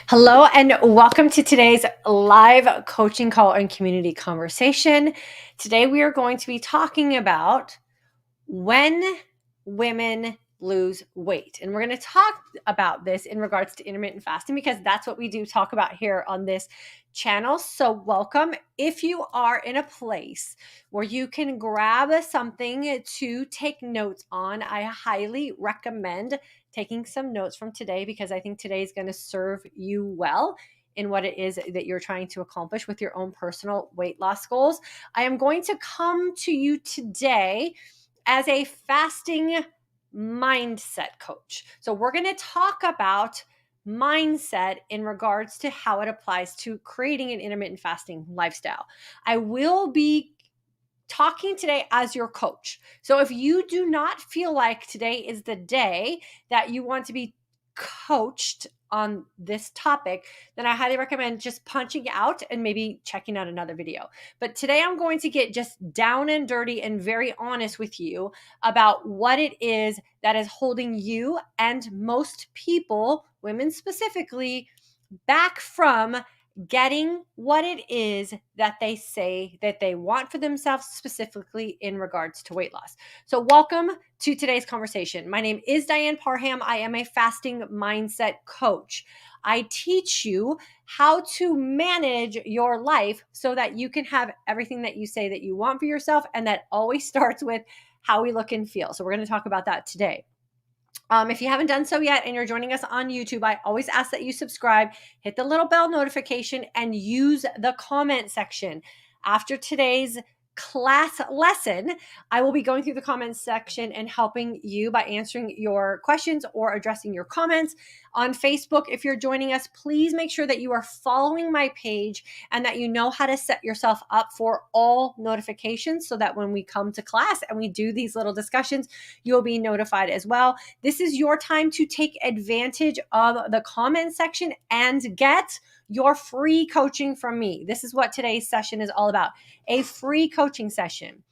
Hello, and welcome to today's live coaching call and community conversation. Today, we are going to be talking about when women lose weight. And we're going to talk about this in regards to intermittent fasting because that's what we do talk about here on this channel. So, welcome. If you are in a place where you can grab something to take notes on, I highly recommend taking some notes from today because I think today is going to serve you well in what it is that you're trying to accomplish with your own personal weight loss goals. I am going to come to you today as a fasting mindset coach. So, we're going to talk about mindset in regards to how it applies to creating an intermittent fasting lifestyle. I will be talking today as your coach. So, if you do not feel like today is the day that you want to be coached on this topic, then I highly recommend just punching out and maybe checking out another video. But today I'm going to get just down and dirty and very honest with you about what it is that is holding you and most people, women specifically, back from getting what it is that they say that they want for themselves, specifically in regards to weight loss. So, welcome to today's conversation. My name is Diane Parham. I am a fasting mindset coach. I teach you how to manage your life so that you can have everything that you say that you want for yourself. And that always starts with how we look and feel. So, we're going to talk about that today. If you haven't done so yet and you're joining us on YouTube, I always ask that you subscribe, hit the little bell notification, and use the comment section. After today's class lesson, I will be going through the comments section and helping you by answering your questions or addressing your comments. On Facebook, if you're joining us, please make sure that you are following my page and that you know how to set yourself up for all notifications so that when we come to class and we do these little discussions, you'll be notified as well. This is your time to take advantage of the comment section and get your free coaching from me. This is what today's session is all about, a free coaching session.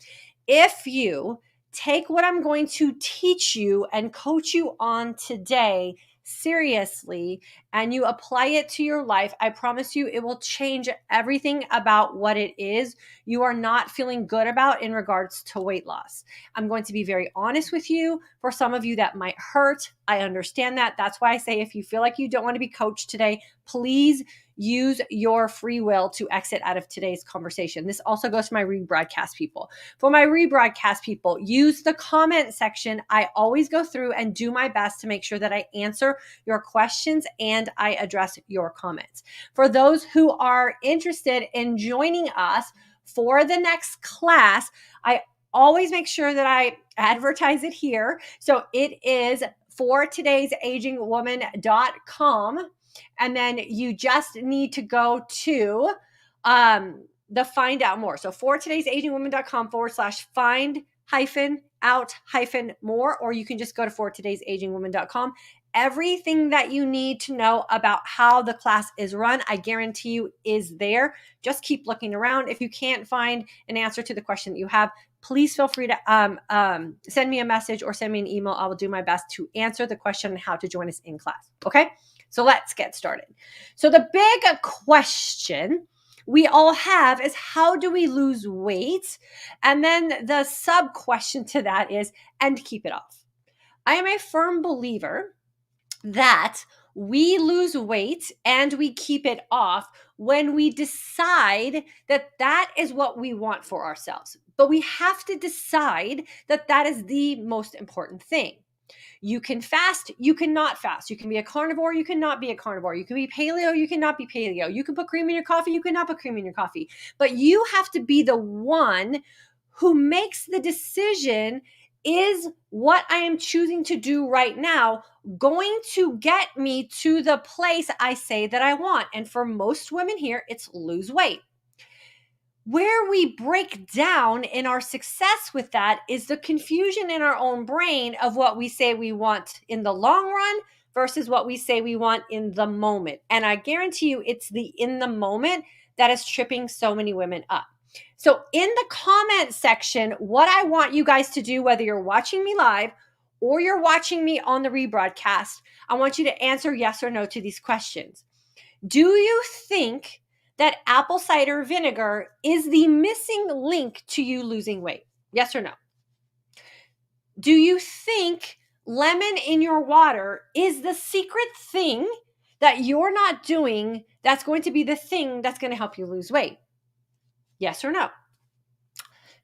If you take what I'm going to teach you and coach you on today seriously and you apply it to your life, I promise you it will change everything about what it is you are not feeling good about in regards to weight loss. I'm going to be very honest with you. For some of you, that might hurt. I understand that. That's why I say if you feel like you don't want to be coached today, please use your free will to exit out of today's conversation. This also goes to my rebroadcast people. For my rebroadcast people, use the comment section. I always go through and do my best to make sure that I answer your questions and I address your comments. For those who are interested in joining us for the next class, I always make sure that I advertise it here. So it is fortoday'sagingwoman.com. And then you just need to go to the find out more. So fortoday'sagingwoman.com/find-out-more, or you can just go to fortoday'sagingwoman.com. Everything that you need to know about how the class is run, I guarantee you is there. Just keep looking around. If you can't find an answer to the question that you have, please feel free to send me a message or send me an email. I will do my best to answer the question on how to join us in class. Okay? So let's get started. So the big question we all have is, how do we lose weight? And then the sub question to that is, and keep it off. I am a firm believer that we lose weight and we keep it off when we decide that that is what we want for ourselves. But we have to decide that that is the most important thing. You can fast, you cannot fast. You can be a carnivore, you cannot be a carnivore. You can be paleo, you cannot be paleo. You can put cream in your coffee, you cannot put cream in your coffee. But you have to be the one who makes the decision, is what I am choosing to do right now going to get me to the place I say that I want? And for most women here, it's lose weight. Where we break down in our success with that is the confusion in our own brain of what we say we want in the long run versus what we say we want in the moment. And I guarantee you it's the in the moment that is tripping so many women up. So in the comment section, what I want you guys to do, whether you're watching me live or you're watching me on the rebroadcast, I want you to answer yes or no to these questions. Do you think that apple cider vinegar is the missing link to you losing weight? Yes or no? Do you think lemon in your water is the secret thing that you're not doing that's going to be the thing that's going to help you lose weight? Yes or no?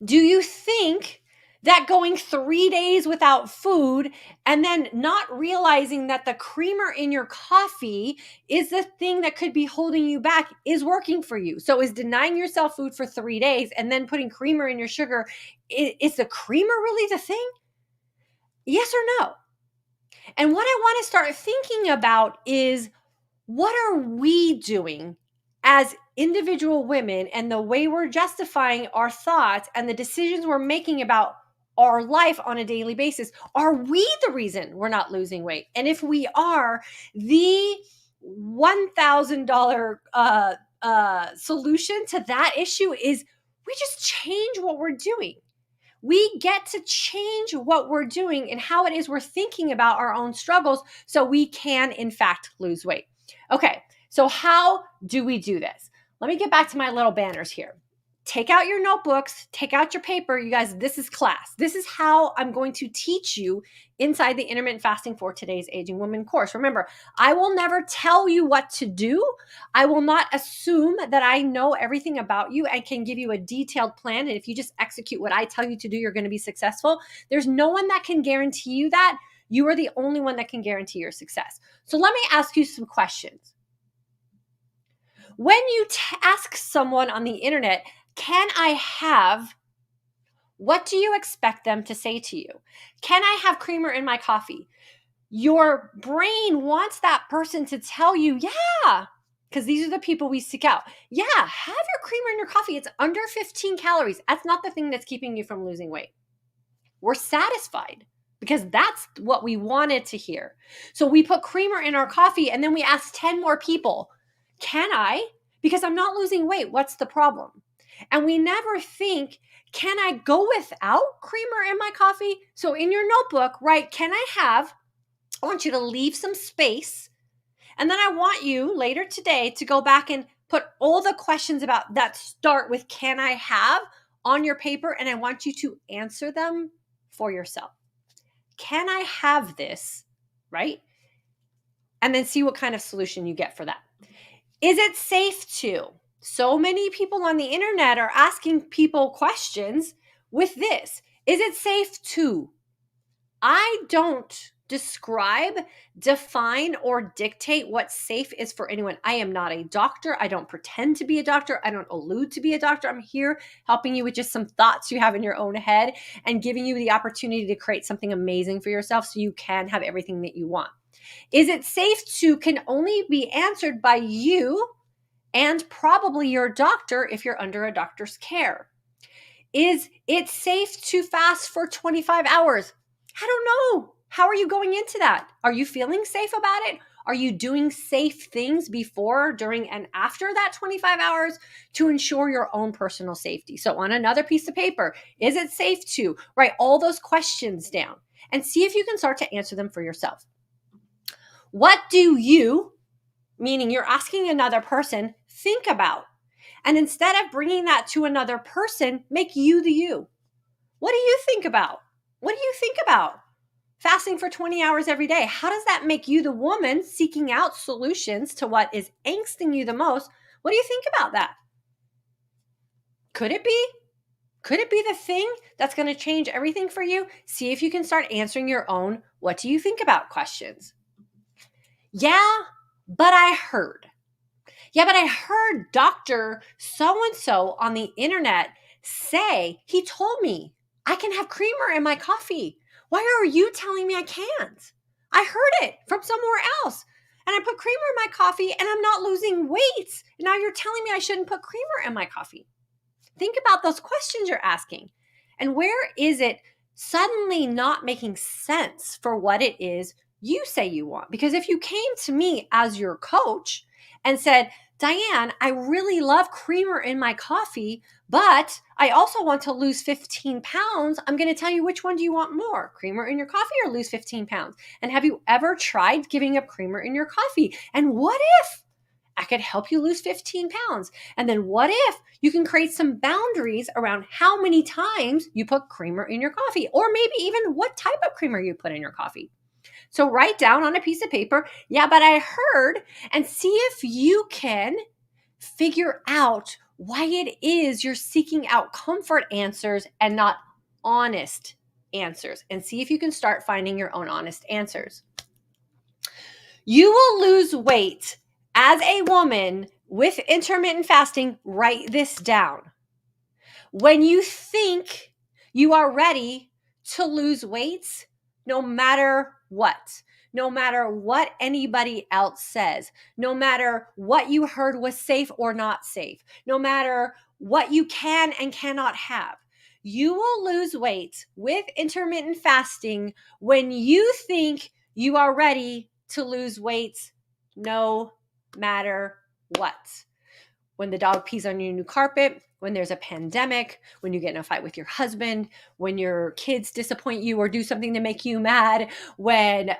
Do you think that going 3 days without food and then not realizing that the creamer in your coffee is the thing that could be holding you back is working for you? So is denying yourself food for 3 days and then putting creamer in your sugar, is the creamer really the thing? Yes or no? And what I want to start thinking about is, what are we doing as individual women, and the way we're justifying our thoughts and the decisions we're making about our life on a daily basis? Are we the reason we're not losing weight? And if we are, the $1,000 solution to that issue is we just change what we're doing. We get to change what we're doing and how it is we're thinking about our own struggles so we can, in fact, lose weight. Okay, so how do we do this? Let me get back to my little banners here. Take out your notebooks, take out your paper. You guys, this is class. This is how I'm going to teach you inside the Intermittent Fasting for Today's Aging Woman course. Remember, I will never tell you what to do. I will not assume that I know everything about you and can give you a detailed plan. And if you just execute what I tell you to do, you're going to be successful. There's no one that can guarantee you that. You are the only one that can guarantee your success. So let me ask you some questions. When you ask someone on the internet, can I have, what do you expect them to say to you? Can I have creamer in my coffee? Your brain wants that person to tell you, yeah, because these are the people we seek out. Yeah, have your creamer in your coffee. It's under 15 calories. That's not the thing that's keeping you from losing weight. We're satisfied because that's what we wanted to hear. So we put creamer in our coffee and then we ask 10 more people, can I? Because I'm not losing weight. What's the problem? And we never think, can I go without creamer in my coffee? So in your notebook, write, I want you to leave some space. And then I want you later today to go back and put all the questions about that start with can I have on your paper. And I want you to answer them for yourself. Can I have this? Right? And then see what kind of solution you get for that. Is it safe to? So many people on the internet are asking people questions with this. Is it safe to? I don't describe, define, or dictate what safe is for anyone. I am not a doctor. I don't pretend to be a doctor. I don't allude to be a doctor. I'm here helping you with just some thoughts you have in your own head and giving you the opportunity to create something amazing for yourself so you can have everything that you want. Is it safe to can only be answered by you and probably your doctor if you're under a doctor's care. Is it safe to fast for 25 hours? I don't know. How are you going into that? Are you feeling safe about it? Are you doing safe things before, during, and after that 25 hours to ensure your own personal safety? So on another piece of paper, is it safe to? Write all those questions down and see if you can start to answer them for yourself. What do you, meaning you're asking another person, think about? And instead of bringing that to another person, make you the you. What do you think about? What do you think about fasting for 20 hours every day? How does that make you the woman seeking out solutions to what is angsting you the most? What do you think about that? Could it be? Could it be the thing that's going to change everything for you? See if you can start answering your own what do you think about questions. Yeah, but I heard. Yeah, but I heard Dr. So-and-so on the internet say, he told me I can have creamer in my coffee. Why are you telling me I can't? I heard it from somewhere else. And I put creamer in my coffee and I'm not losing weight. And now you're telling me I shouldn't put creamer in my coffee. Think about those questions you're asking. And where is it suddenly not making sense for what it is you say you want? Because if you came to me as your coach and said, Diane, I really love creamer in my coffee, but I also want to lose 15 pounds. I'm going to tell you, which one do you want more? Creamer in your coffee or lose 15 pounds? And have you ever tried giving up creamer in your coffee? And what if that could help you lose 15 pounds. And then what if you can create some boundaries around how many times you put creamer in your coffee, or maybe even what type of creamer you put in your coffee? So write down on a piece of paper, yeah, but I heard, and see if you can figure out why it is you're seeking out comfort answers and not honest answers, and see if you can start finding your own honest answers. You will lose weight as a woman with intermittent fasting. Write this down. When you think you are ready to lose weight, no matter what anybody else says, no matter what you heard was safe or not safe, no matter what you can and cannot have, you will lose weight with intermittent fasting when you think you are ready to lose weight, no matter what. When the dog pees on your new carpet, when there's a pandemic, when you get in a fight with your husband, when your kids disappoint you or do something to make you mad, when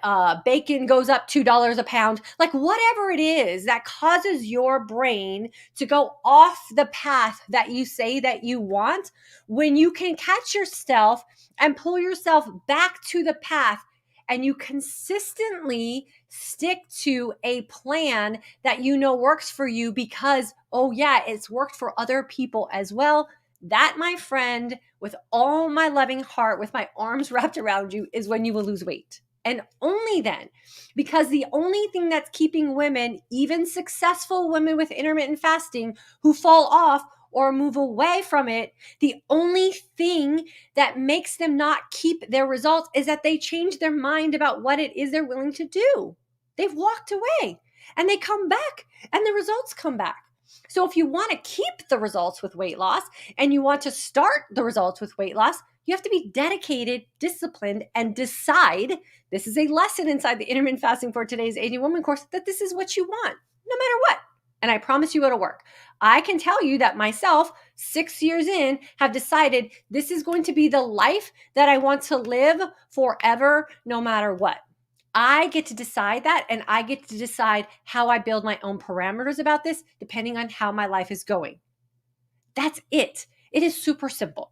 bacon goes up $2 a pound, like whatever it is that causes your brain to go off the path that you say that you want, when you can catch yourself and pull yourself back to the path, and you consistently stick to a plan that you know works for you because, oh yeah, it's worked for other people as well. That, my friend, with all my loving heart, with my arms wrapped around you, is when you will lose weight. And only then, because the only thing that's keeping women, even successful women with intermittent fasting who fall off or move away from it, the only thing that makes them not keep their results is that they change their mind about what it is they're willing to do. They've walked away and they come back and the results come back. So if you want to keep the results with weight loss and you want to start the results with weight loss, you have to be dedicated, disciplined, and decide, this is a lesson inside the Intermittent Fasting for Today's Aging Woman course, that this is what you want, no matter what. And I promise you it'll work. I can tell you that myself, 6 years in, have decided this is going to be the life that I want to live forever, no matter what. I get to decide that, and I get to decide how I build my own parameters about this, depending on how my life is going. That's it. It is super simple.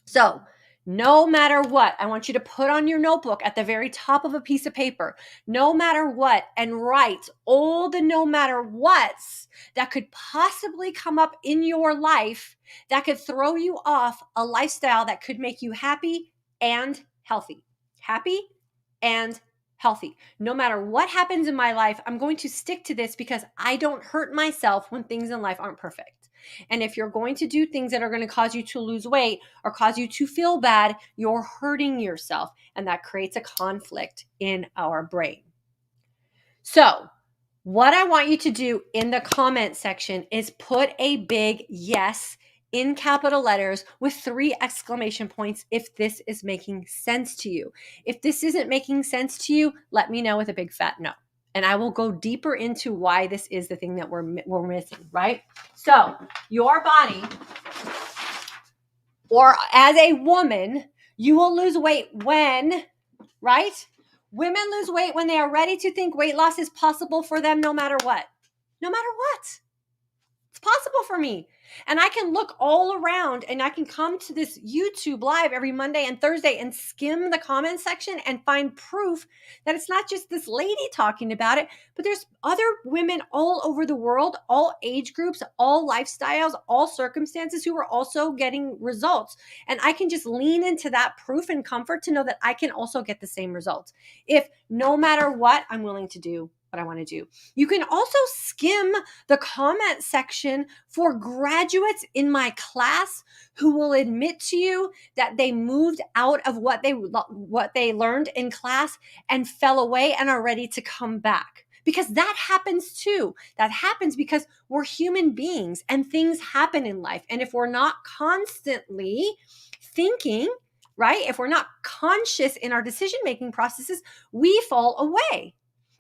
So no matter what, I want you to put on your notebook at the very top of a piece of paper, no matter what, and write all the no matter whats that could possibly come up in your life that could throw you off a lifestyle that could make you happy and healthy. Happy and healthy. No matter what happens in my life, I'm going to stick to this because I don't hurt myself when things in life aren't perfect. And if you're going to do things that are going to cause you to lose weight or cause you to feel bad, you're hurting yourself. And that creates a conflict in our brain. So what I want you to do in the comment section is put a big yes in capital letters with 3 exclamation points if this is making sense to you. If this isn't making sense to you, let me know with a big fat no. And I will go deeper into why this is the thing that we're missing, right? So your body, or as a woman, you will lose weight when, right? Women lose weight when they are ready to think weight loss is possible for them no matter what. No matter what. It's possible for me. And I can look all around and I can come to this YouTube live every Monday and Thursday and skim the comment section and find proof that it's not just this lady talking about it, but there's other women all over the world, all age groups, all lifestyles, all circumstances who are also getting results. And I can just lean into that proof and comfort to know that I can also get the same results. If no matter what, I'm willing to do what I want to do. You can also skim the comment section for graduates in my class who will admit to you that they moved out of what they learned in class and fell away and are ready to come back. Because that happens too. That happens because we're human beings and things happen in life. And if we're not constantly thinking, right? If we're not conscious in our decision-making processes, we fall away.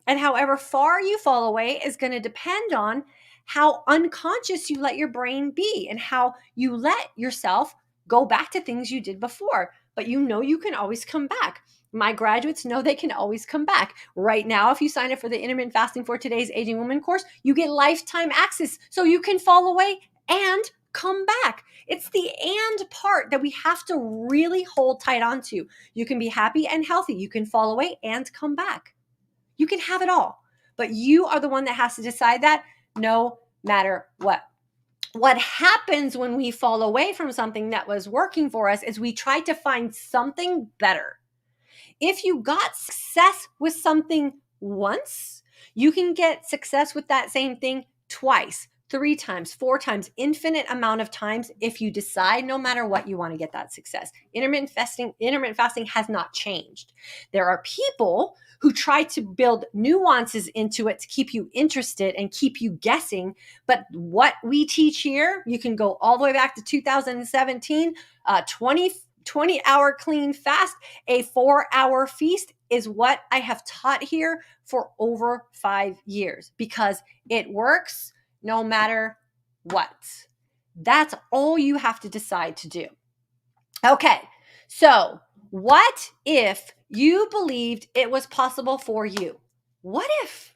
And however far you fall away is going to depend on how unconscious you let your brain be and how you let yourself go back to things you did before. But you know you can always come back. My graduates know they can always come back. Right now, if you sign up for the Intermittent Fasting for Today's Aging Woman course, you get lifetime access so you can fall away and come back. It's the and part that we have to really hold tight onto. You can be happy and healthy. You can fall away and come back. You can have it all, but you are the one that has to decide that no matter what. What happens when we fall away from something that was working for us is we try to find something better. If you got success with something once, you can get success with that same thing twice, 3 times, 4 times, infinite amount of times if you decide no matter what you want to get that success. Intermittent fasting has not changed. There are people who try to build nuances into it to keep you interested and keep you guessing. But what we teach here, you can go all the way back to 2017, 20-hour clean fast, a 4-hour feast is what I have taught here for over 5 years because it works no matter what. That's all you have to decide to do. Okay, so what if you believed it was possible for you? What if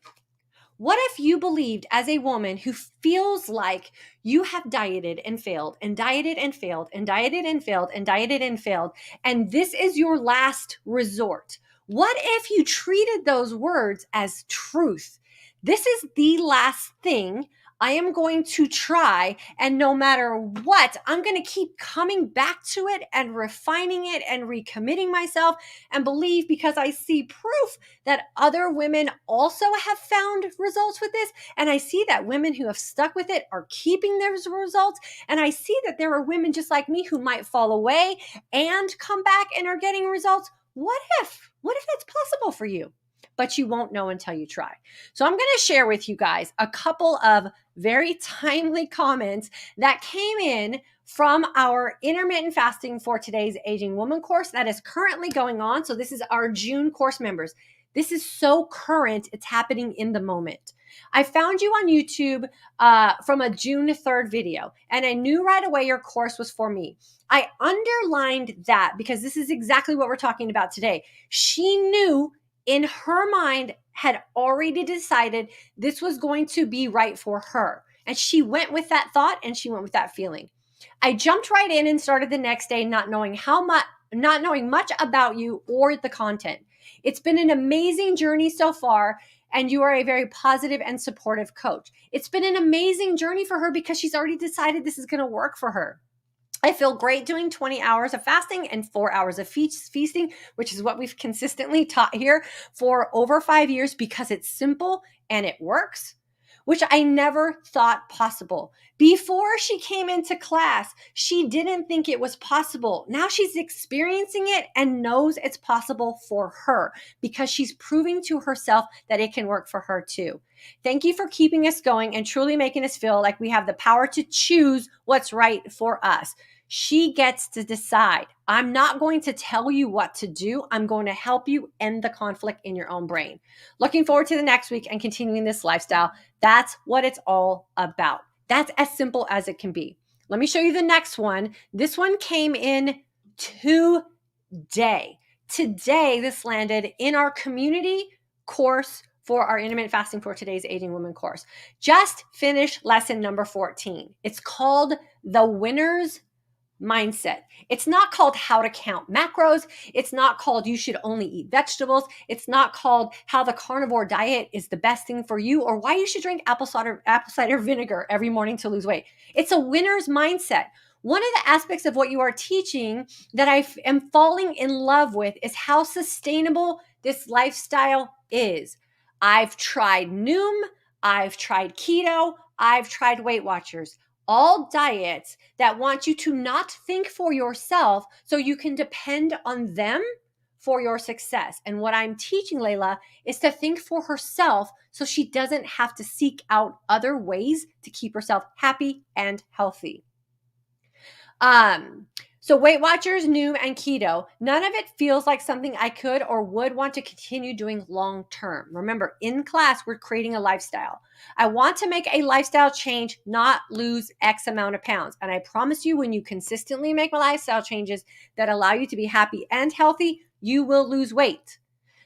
you believed as a woman who feels like you have dieted and failed and dieted and failed and dieted and failed and dieted and failed, and this is your last resort? What if you treated those words as truth? This is the last thing I am going to try, and no matter what, I'm going to keep coming back to it and refining it and recommitting myself and believe because I see proof that other women also have found results with this. And I see that women who have stuck with it are keeping those results. And I see that there are women just like me who might fall away and come back and are getting results. What if that's possible for you? But you won't know until you try. So I'm going to share with you guys a couple of very timely comments that came in from our Intermittent Fasting for Today's Aging Woman course that is currently going on. So this is our June course members. This is so current. It's happening in the moment. I found you on YouTube from a June 3rd video, and I knew right away your course was for me. I underlined that because this is exactly what we're talking about today. She knew in her mind, had already decided this was going to be right for her. And she went with that thought and she went with that feeling. I jumped right in and started the next day not knowing much about you or the content. It's been an amazing journey so far, and you are a very positive and supportive coach. It's been an amazing journey for her because she's already decided this is going to work for her. I feel great doing 20 hours of fasting and 4 hours of feasting, which is what we've consistently taught here for over 5 years because it's simple and it works, which I never thought possible. Before she came into class, she didn't think it was possible. Now she's experiencing it and knows it's possible for her because she's proving to herself that it can work for her too. Thank you for keeping us going and truly making us feel like we have the power to choose what's right for us. She gets to decide. I'm not going to tell you what to do. I'm going to help you end the conflict in your own brain. Looking forward to the next week and continuing this lifestyle. That's what it's all about. That's as simple as it can be. Let me show you the next one. This one came in today. Today, this landed in our community course for our Intermittent Fasting for Today's Aging Woman course. Just finished lesson number 14. It's called The Winner's Mindset. It's not called how to count macros. It's not called you should only eat vegetables. It's not called how the carnivore diet is the best thing for you or why you should drink apple cider vinegar every morning to lose weight. It's a winner's mindset. One of the aspects of what you are teaching that I am falling in love with is how sustainable this lifestyle is. I've tried Noom, I've tried keto, I've tried Weight Watchers. All diets that want you to not think for yourself so you can depend on them for your success. And what I'm teaching Layla is to think for herself so she doesn't have to seek out other ways to keep herself happy and healthy. So Weight Watchers, Noom, and keto, none of it feels like something I could or would want to continue doing long term. Remember, in class, we're creating a lifestyle. I want to make a lifestyle change, not lose X amount of pounds. And I promise you, when you consistently make lifestyle changes that allow you to be happy and healthy, you will lose weight.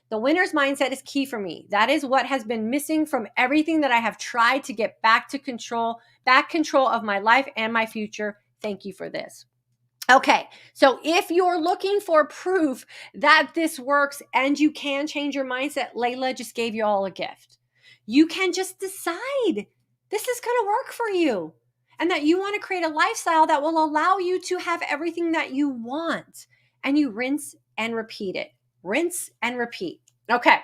The winner's mindset is key for me. That is what has been missing from everything that I have tried to get back control of my life and my future. Thank you for this. Okay, so if you're looking for proof that this works and you can change your mindset, Layla just gave you all a gift. You can just decide this is going to work for you and that you want to create a lifestyle that will allow you to have everything that you want. And you rinse and repeat it. Rinse and repeat. Okay.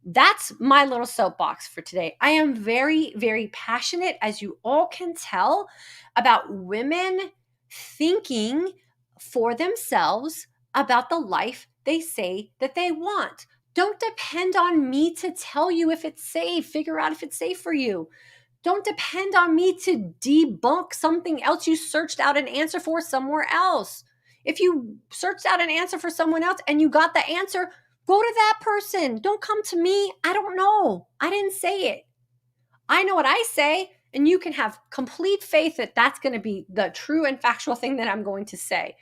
That's my little soapbox for today. I am very, very passionate, as you all can tell, about women thinking for themselves about the life they say that they want. Don't depend on me to tell you if it's safe. Figure out if it's safe for you. Don't depend on me to debunk something else you searched out an answer for somewhere else. If you searched out an answer for someone else and you got the answer, go to that person. Don't come to me. I don't know. I didn't say it. I know what I say, and you can have complete faith that that's going to be the true and factual thing that I'm going to say.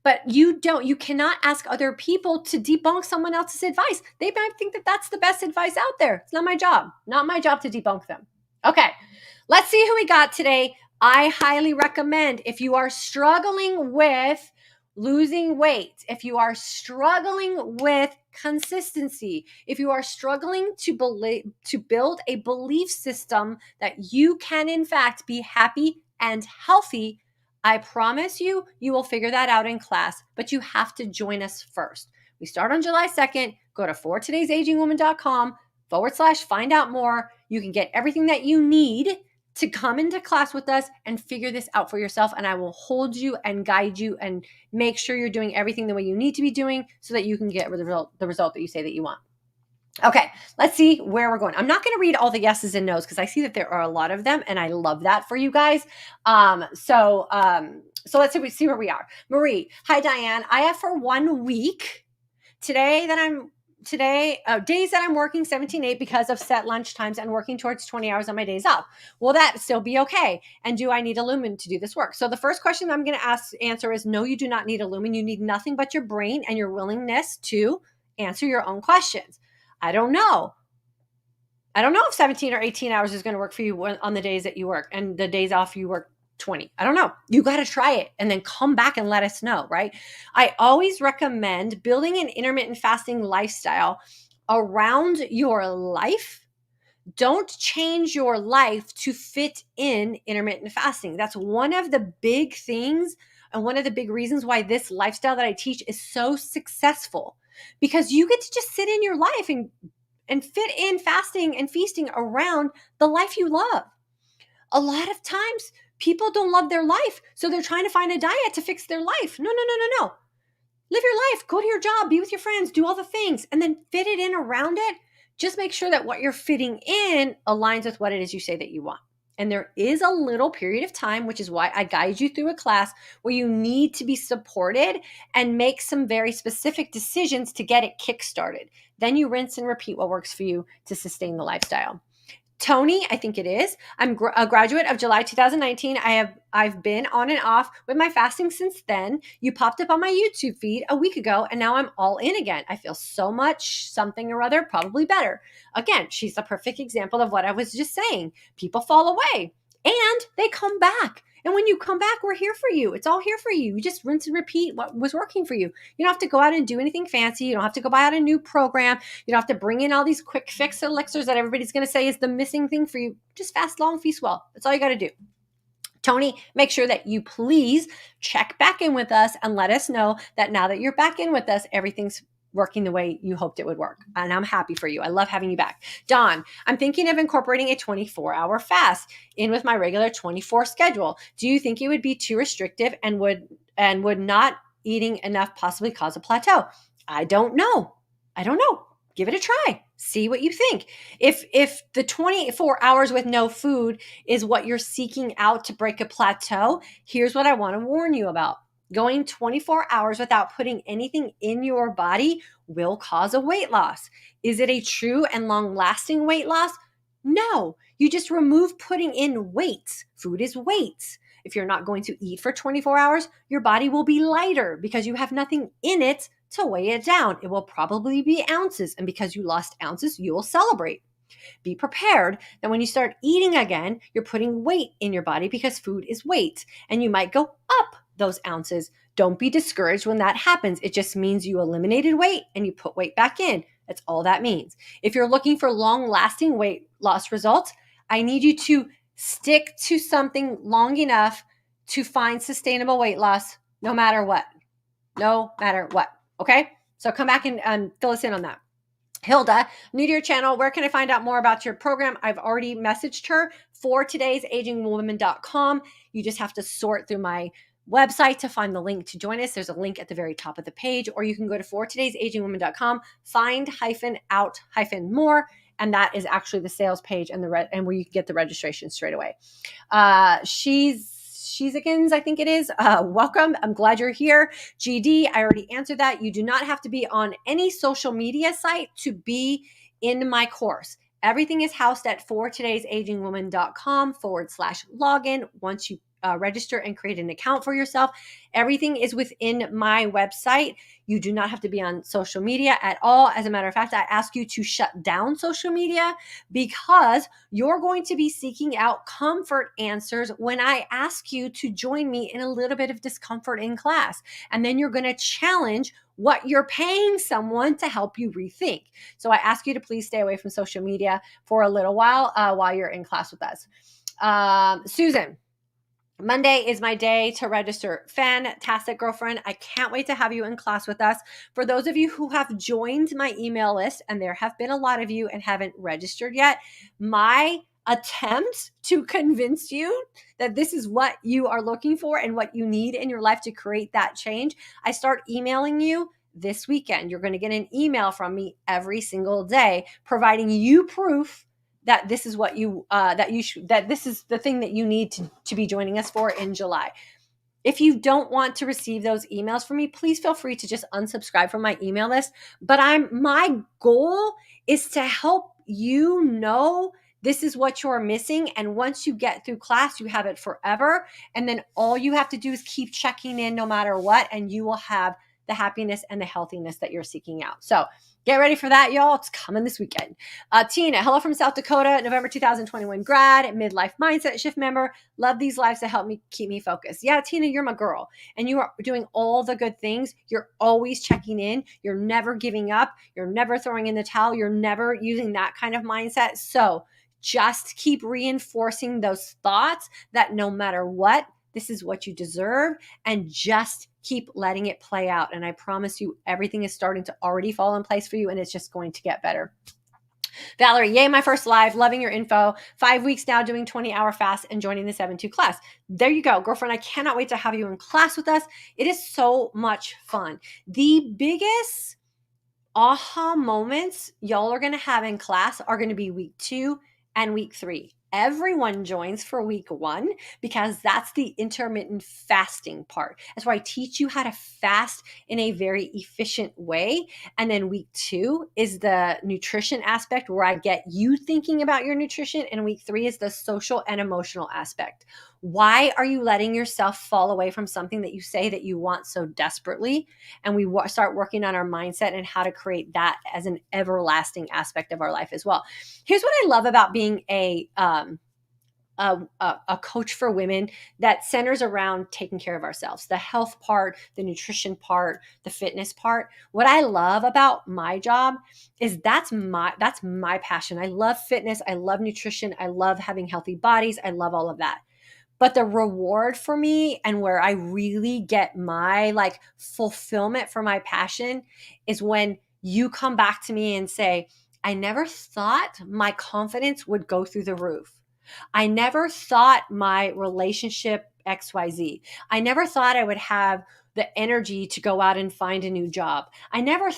But you cannot ask other people to debunk someone else's advice. They might think that that's the best advice out there. It's not my job. Not my job to debunk them. Okay, let's see who we got today. I highly recommend, if you are struggling with losing weight, if you are struggling with consistency, if you are struggling to build a belief system that you can in fact be happy and healthy, I promise you will figure that out in class, but you have to join us first. We start on July 2nd. Go to fortoday'sagingwoman.com/find out more. You can get everything that you need to come into class with us and figure this out for yourself. And I will hold you and guide you and make sure you're doing everything the way you need to be doing so that you can get the result that you say that you want. Okay, let's see where we're going. I'm not going to read all the yeses and nos because I see that there are a lot of them, and I love that for you guys. So let's see where we are. Marie, hi Diane. I have for 1 week days that I'm working 17/8 because of set lunch times and working towards 20 hours on my days off. Will that still be okay? And do I need a Lumen to do this work? So the first question I'm going to answer is no, you do not need a Lumen. You need nothing but your brain and your willingness to answer your own questions. I don't know if 17 or 18 hours is going to work for you on the days that you work and the days off you work 20. I don't know. You got to try it and then come back and let us know, right? I always recommend building an intermittent fasting lifestyle around your life. Don't change your life to fit in intermittent fasting. That's one of the big things and one of the big reasons why this lifestyle that I teach is so successful, because you get to just sit in your life and fit in fasting and feasting around the life you love. A lot of times people don't love their life, so they're trying to find a diet to fix their life. No. Live your life, go to your job, be with your friends, do all the things, and then fit it in around it. Just make sure that what you're fitting in aligns with what it is you say that you want. And there is a little period of time, which is why I guide you through a class where you need to be supported and make some very specific decisions to get it kickstarted. Then you rinse and repeat what works for you to sustain the lifestyle. Tony, I think it is. I'm a graduate of July 2019. I've been on and off with my fasting since then. You popped up on my YouTube feed a week ago, and now I'm all in again. I feel so much something or other, probably better. Again, she's the perfect example of what I was just saying. People fall away, and they come back. And when you come back, we're here for you. It's all here for you. You just rinse and repeat what was working for you. You don't have to go out and do anything fancy. You don't have to go buy out a new program. You don't have to bring in all these quick fix elixirs that everybody's going to say is the missing thing for you. Just fast, long, feast well. That's all you got to do. Tony, make sure that you please check back in with us and let us know that now that you're back in with us, everything's working the way you hoped it would work. And I'm happy for you. I love having you back. Dawn, I'm thinking of incorporating a 24-hour fast in with my regular 24 schedule. Do you think it would be too restrictive and would not eating enough possibly cause a plateau? I don't know. Give it a try. See what you think. If the 24 hours with no food is what you're seeking out to break a plateau, here's what I want to warn you about. Going 24 hours without putting anything in your body will cause a weight loss. Is it a true and long-lasting weight loss? No. You just remove putting in weights. Food is weights. If you're not going to eat for 24 hours, your body will be lighter because you have nothing in it to weigh it down. It will probably be ounces. And because you lost ounces, you will celebrate. Be prepared that when you start eating again, you're putting weight in your body because food is weight, and you might go up those ounces. Don't be discouraged when that happens. It just means you eliminated weight and you put weight back in. That's all that means. If you're looking for long-lasting weight loss results, I need you to stick to something long enough to find sustainable weight loss no matter what. No matter what. Okay? So come back and fill us in on that. Hilda, new to your channel, where can I find out more about your program? I've already messaged her for today's agingwoman.com. You just have to sort through my website to find the link to join us. There's a link at the very top of the page, or you can go to for today's agingwoman.com, find -out-more, and that is actually the sales page and where you can get the registration straight away. Sheezikins, I think it is. Welcome. I'm glad you're here. GD, I already answered that. You do not have to be on any social media site to be in my course. Everything is housed at fortodaysagingwoman.com/login. Once you register and create an account for yourself, everything is within my website. You do not have to be on social media at all. As a matter of fact, I ask you to shut down social media because you're going to be seeking out comfort answers when I ask you to join me in a little bit of discomfort in class. And then you're going to challenge what you're paying someone to help you rethink. So I ask you to please stay away from social media for a little while you're in class with us. Susan, Monday is my day to register. Fantastic, girlfriend. I can't wait to have you in class with us. For those of you who have joined my email list, and there have been a lot of you and haven't registered yet, my attempt to convince you that this is what you are looking for and what you need in your life to create that change, I start emailing you this weekend. You're going to get an email from me every single day providing you proof that this is what that this is the thing that you need to be joining us for in July. If you don't want to receive those emails from me, please feel free to just unsubscribe from my email list. But my goal is to help you know this is what you're missing. And once you get through class, you have it forever. And then all you have to do is keep checking in no matter what, and you will have the happiness and the healthiness that you're seeking out. So get ready for that, y'all. It's coming this weekend. Tina, hello from South Dakota, November 2021 grad, midlife mindset shift member. Love these lives to help me keep me focused. Yeah, Tina, you're my girl. And you are doing all the good things. You're always checking in. You're never giving up. You're never throwing in the towel. You're never using that kind of mindset. So just keep reinforcing those thoughts that no matter what, this is what you deserve, and just keep letting it play out. And I promise you, everything is starting to already fall in place for you, and it's just going to get better. Valerie, yay, my first live, loving your info. 5 weeks now doing 20-hour fast and joining the 7-2 class. There you go, girlfriend. I cannot wait to have you in class with us. It is so much fun. The biggest aha moments y'all are going to have in class are going to be week 2 and week 3. Everyone joins for week 1 because that's the intermittent fasting part. That's where I teach you how to fast in a very efficient way. And then week 2 is the nutrition aspect where I get you thinking about your nutrition. And week 3 is the social and emotional aspect. Why are you letting yourself fall away from something that you say that you want so desperately? And we start working on our mindset and how to create that as an everlasting aspect of our life as well. Here's what I love about being a coach for women that centers around taking care of ourselves, the health part, the nutrition part, the fitness part. What I love about my job is that's my passion. I love fitness. I love nutrition. I love having healthy bodies. I love all of that. But the reward for me and where I really get my fulfillment for my passion is when you come back to me and say, I never thought my confidence would go through the roof. I never thought my relationship XYZ. I never thought I would have the energy to go out and find a new job. I never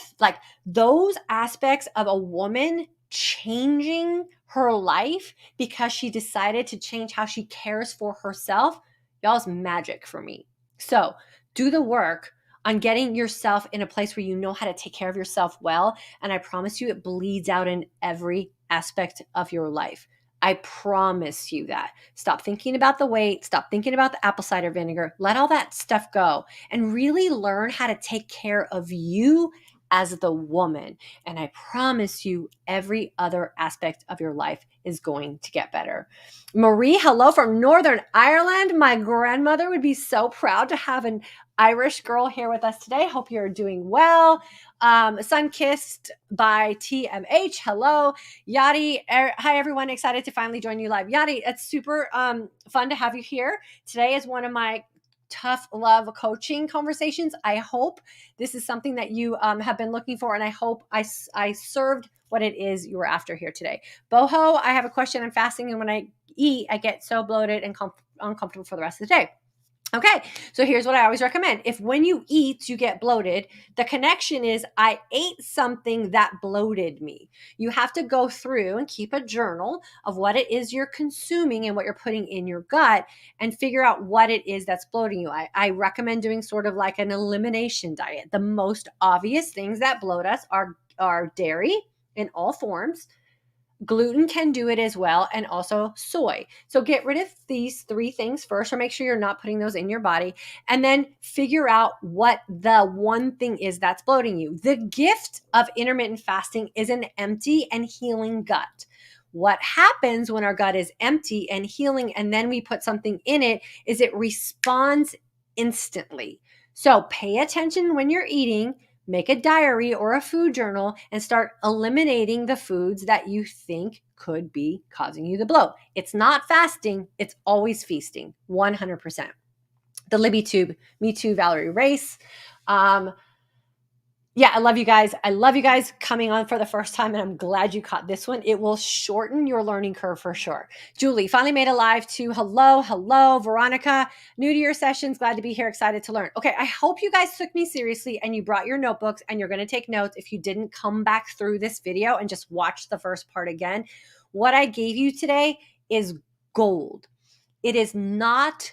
those aspects of a woman changing her life because she decided to change how she cares for herself. Y'all's magic for me. So do the work on getting yourself in a place where you know how to take care of yourself well. And I promise you, it bleeds out in every aspect of your life. I promise you that. Stop thinking about the weight. Stop thinking about the apple cider vinegar. Let all that stuff go and really learn how to take care of you as the woman. And I promise you, every other aspect of your life is going to get better. Marie, hello from Northern Ireland. My grandmother would be so proud to have an Irish girl here with us today. Hope you're doing well. Sun Kissed by TMH. Hello. Yadi. Hi, everyone. Excited to finally join you live. Yadi, it's super fun to have you here. Today is one of my tough love coaching conversations. I hope this is something that you have been looking for, and I hope I served what it is you were after here today. Boho, I have a question. I'm fasting, and when I eat, I get so bloated and uncomfortable for the rest of the day. Okay, so here's what I always recommend. If when you eat, you get bloated, the connection is I ate something that bloated me. You have to go through and keep a journal of what it is you're consuming and what you're putting in your gut and figure out what it is that's bloating you. I recommend doing sort of like an elimination diet. The most obvious things that bloat us are dairy in all forms. Gluten can do it as well, and also soy. So get rid of these three things first, or make sure you're not putting those in your body, and then figure out what the one thing is that's bloating you. The gift of intermittent fasting is an empty and healing gut. What happens when our gut is empty and healing, and then we put something in it, is it responds instantly. So pay attention when you're eating. Make a diary or a food journal and start eliminating the foods that you think could be causing you the bloat. It's not fasting. It's always feasting, 100%. The Libby Tube, me too, Valerie Race. Yeah, I love you guys. I love you guys coming on for the first time, and I'm glad you caught this one. It will shorten your learning curve for sure. Julie, finally made a live too. Hello. Veronica, new to your sessions. Glad to be here. Excited to learn. Okay, I hope you guys took me seriously and you brought your notebooks and you're going to take notes. If you didn't, come back through this video and just watch the first part again. What I gave you today is gold. It is not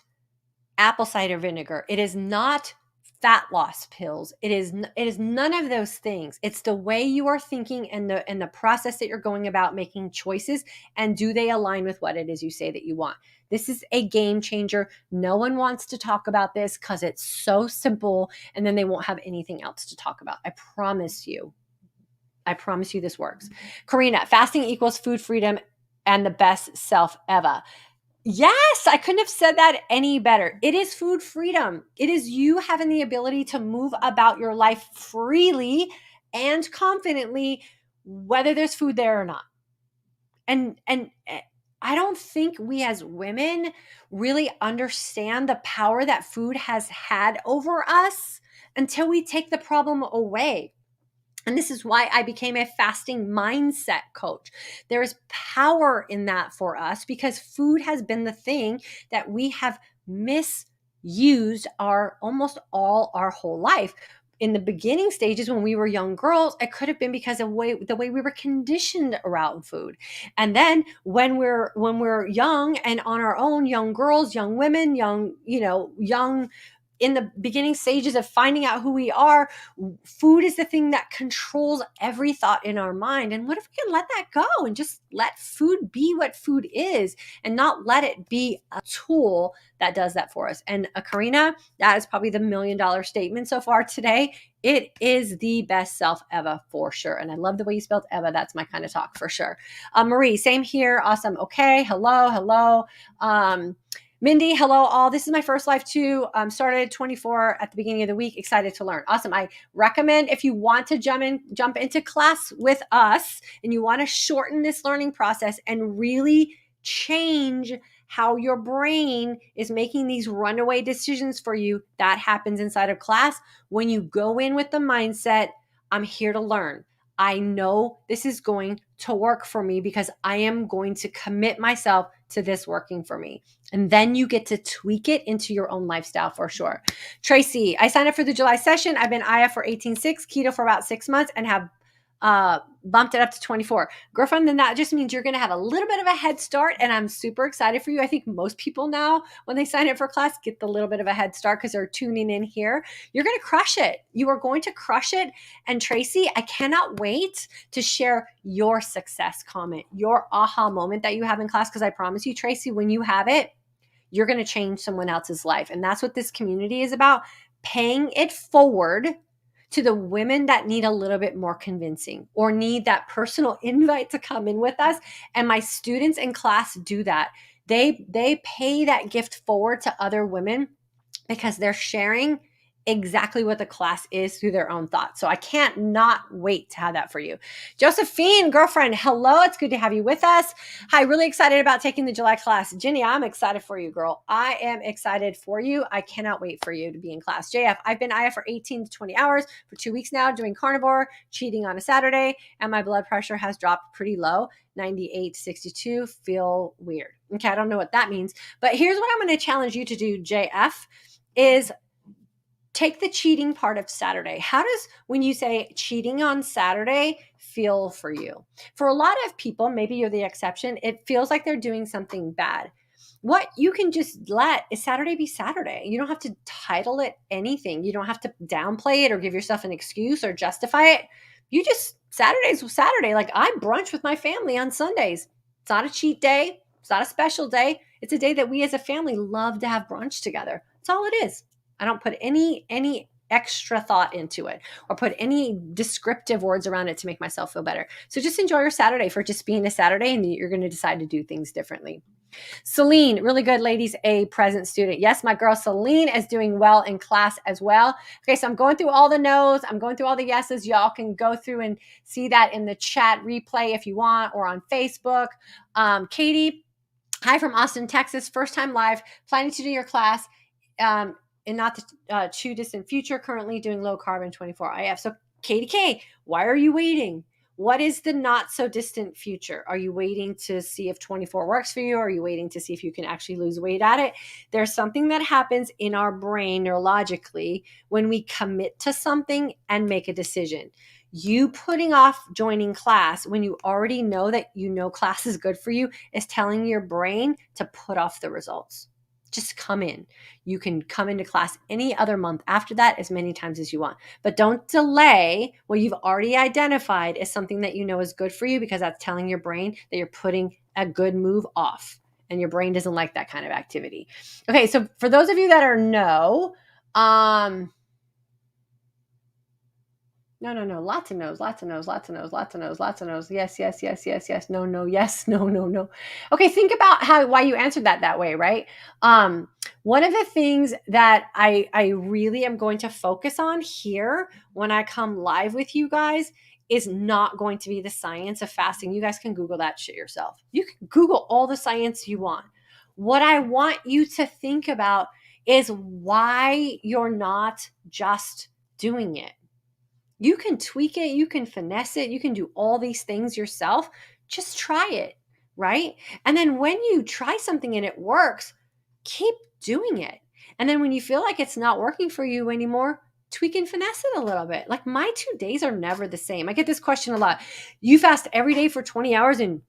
apple cider vinegar. It is not fat loss pills. It is none of those things. It's the way you are thinking and the process that you're going about making choices, and do they align with what it is you say that you want. This is a game changer. No one wants to talk about this because it's so simple, and then they won't have anything else to talk about. I promise you this works. Karina, fasting equals food freedom and the best self ever. Yes, I couldn't have said that any better. It is food freedom. It is you having the ability to move about your life freely and confidently, whether there's food there or not. And I don't think we as women really understand the power that food has had over us until we take the problem away. And this is why I became a fasting mindset coach. There is power in that for us because food has been the thing that we have misused almost all our whole life. In the beginning stages when we were young girls, it could have been because of the way we were conditioned around food. And then when we're young and on our own, young girls, young women, young in the beginning stages of finding out who we are, food is the thing that controls every thought in our mind. And what if we can let that go and just let food be what food is and not let it be a tool that does that for us? And Karina, that is probably the $1 million statement so far today. It is the best self ever for sure. And I love the way you spelled Eva. That's my kind of talk for sure. Marie, same here. Awesome. Okay. Hello. Mindy, hello all. This is my first live too. Started 24 at the beginning of the week. Excited to learn. Awesome. I recommend if you want to jump into class with us and you want to shorten this learning process and really change how your brain is making these runaway decisions for you, that happens inside of class. When you go in with the mindset, I'm here to learn. I know this is going to work for me because I am going to commit myself to this working for me. And then you get to tweak it into your own lifestyle for sure. Tracy, I signed up for the July session. I've been IF for 18.6, keto for about 6 months, and have bumped it up to 24. Girlfriend, then that just means you're going to have a little bit of a head start. And I'm super excited for you. I think most people now, when they sign up for class, get the little bit of a head start because they're tuning in here. You're going to crush it. You are going to crush it. And Tracy, I cannot wait to share your success comment, your aha moment that you have in class. Because I promise you, Tracy, when you have it, you're going to change someone else's life. And that's what this community is about, paying it forward to the women that need a little bit more convincing or need that personal invite to come in with us. And my students in class do that. They pay that gift forward to other women because they're sharing exactly what the class is through their own thoughts. So I can't not wait to have that for you. Josephine, girlfriend, hello. It's good to have you with us. Hi, really excited about taking the July class. Jenny, I'm excited for you, girl. I am excited for you. I cannot wait for you to be in class. JF, I've been IF for 18 to 20 hours for 2 weeks now, doing carnivore, cheating on a Saturday, and my blood pressure has dropped pretty low, 98 to 62. Feel weird. Okay, I don't know what that means, but here's what I'm going to challenge you to do, JF, is take the cheating part of Saturday. How does, when you say cheating on Saturday, feel for you? For a lot of people, maybe you're the exception, it feels like they're doing something bad. What you can just let is Saturday be Saturday. You don't have to title it anything. You don't have to downplay it or give yourself an excuse or justify it. You just, Saturday's Saturday. Like I brunch with my family on Sundays. It's not a cheat day. It's not a special day. It's a day that we as a family love to have brunch together. That's all it is. I don't put any extra thought into it or put any descriptive words around it to make myself feel better. So just enjoy your Saturday for just being a Saturday, and you're going to decide to do things differently. Celine, really good, ladies, a present student. Yes, my girl Celine is doing well in class as well. Okay, so I'm going through all the no's. I'm going through all the yeses. Y'all can go through and see that in the chat replay if you want, or on Facebook. Katie, hi from Austin, Texas. First time live, planning to do your class. In not the too distant future, currently doing low carb and 24 IF. So Katie K, why are you waiting? What is the not so distant future? Are you waiting to see if 24 works for you? Or are you waiting to see if you can actually lose weight at it? There's something that happens in our brain neurologically when we commit to something and make a decision. You putting off joining class when you already know that you know class is good for you is telling your brain to put off the results. Just come in. You can come into class any other month after that as many times as you want. But don't delay what you've already identified as something that you know is good for you, because that's telling your brain that you're putting a good move off. And your brain doesn't like that kind of activity. Okay, so for those of you that are no, no. Lots of no's, lots of no's, lots of no's, lots of no's, lots of no's. Yes, yes, yes, yes, yes. No, no, yes, no, no, no. Okay, think about why you answered that way, right? One of the things that I really am going to focus on here when I come live with you guys is not going to be the science of fasting. You guys can Google that shit yourself. You can Google all the science you want. What I want you to think about is why you're not just doing it. You can tweak it, you can finesse it, you can do all these things yourself. Just try it, right? And then when you try something and it works, keep doing it. And then when you feel like it's not working for you anymore, tweak and finesse it a little bit. Like my 2 days are never the same. I get this question a lot. You fast every day for 20 hours and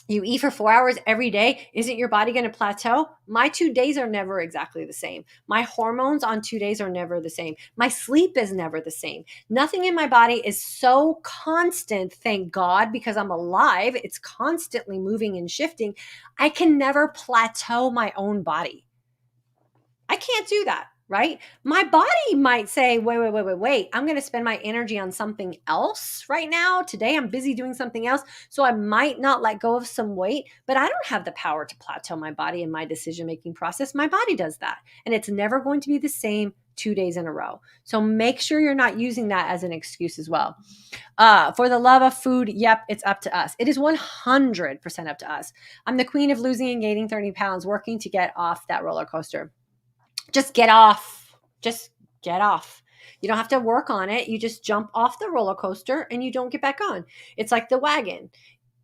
you eat for 4 hours every day. Isn't your body going to plateau? My 2 days are never exactly the same. My hormones on 2 days are never the same. My sleep is never the same. Nothing in my body is so constant, thank God, because I'm alive. It's constantly moving and shifting. I can never plateau my own body. I can't do that, right? My body might say, wait. I'm going to spend my energy on something else right now. Today, I'm busy doing something else. So I might not let go of some weight, but I don't have the power to plateau my body in my decision-making process. My body does that. And it's never going to be the same 2 days in a row. So make sure you're not using that as an excuse as well. For the love of food, yep, it's up to us. It is 100% up to us. I'm the queen of losing and gaining 30 pounds, working to get off that roller coaster. Just get off. Just get off. You don't have to work on it. You just jump off the roller coaster and you don't get back on. It's like the wagon.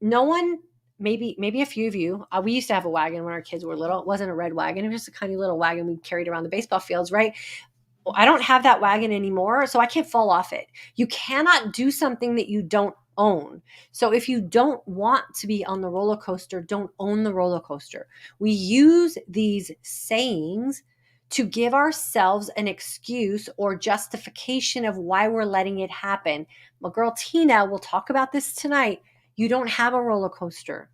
No one, maybe a few of you, we used to have a wagon when our kids were little. It wasn't a red wagon. It was just a tiny little wagon we carried around the baseball fields, right? Well, I don't have that wagon anymore, so I can't fall off it. You cannot do something that you don't own. So if you don't want to be on the roller coaster, don't own the roller coaster. We use these sayings to give ourselves an excuse or justification of why we're letting it happen. My girl Tina will talk about this tonight. You don't have a roller coaster.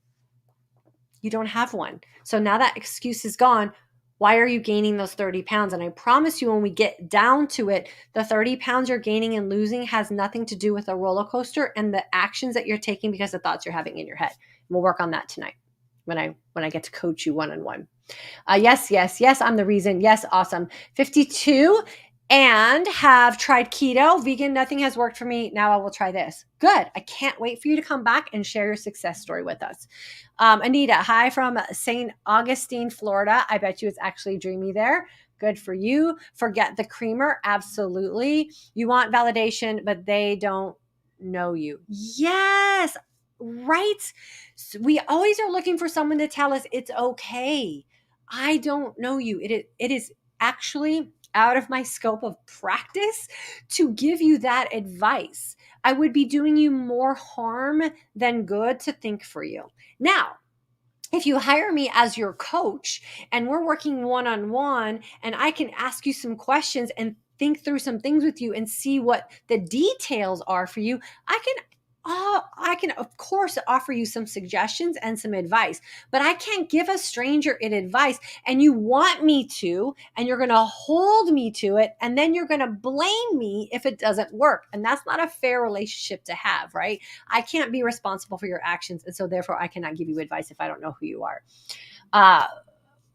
You don't have one. So now that excuse is gone. Why are you gaining those 30 pounds? And I promise you, when we get down to it, the 30 pounds you're gaining and losing has nothing to do with a roller coaster and the actions that you're taking because the thoughts you're having in your head. We'll work on that tonight when I get to coach you one-on-one. Yes, I'm the reason. Yes, awesome. 52 and have tried keto, vegan, nothing has worked for me. Now I will try this. Good. I can't wait for you to come back and share your success story with us. Anita, hi from St. Augustine, Florida. I bet you it's actually dreamy there. Good for you. Forget the creamer. Absolutely. You want validation, but they don't know you. Yes, right. So we always are looking for someone to tell us it's okay. I don't know you. It is actually out of my scope of practice to give you that advice. I would be doing you more harm than good to think for you. Now, if you hire me as your coach and we're working one-on-one and I can ask you some questions and think through some things with you and see what the details are for you, I can of course offer you some suggestions and some advice, but I can't give a stranger advice and you want me to, and you're going to hold me to it, and then you're going to blame me if it doesn't work. And that's not a fair relationship to have, right? I can't be responsible for your actions, and so therefore I cannot give you advice if I don't know who you are.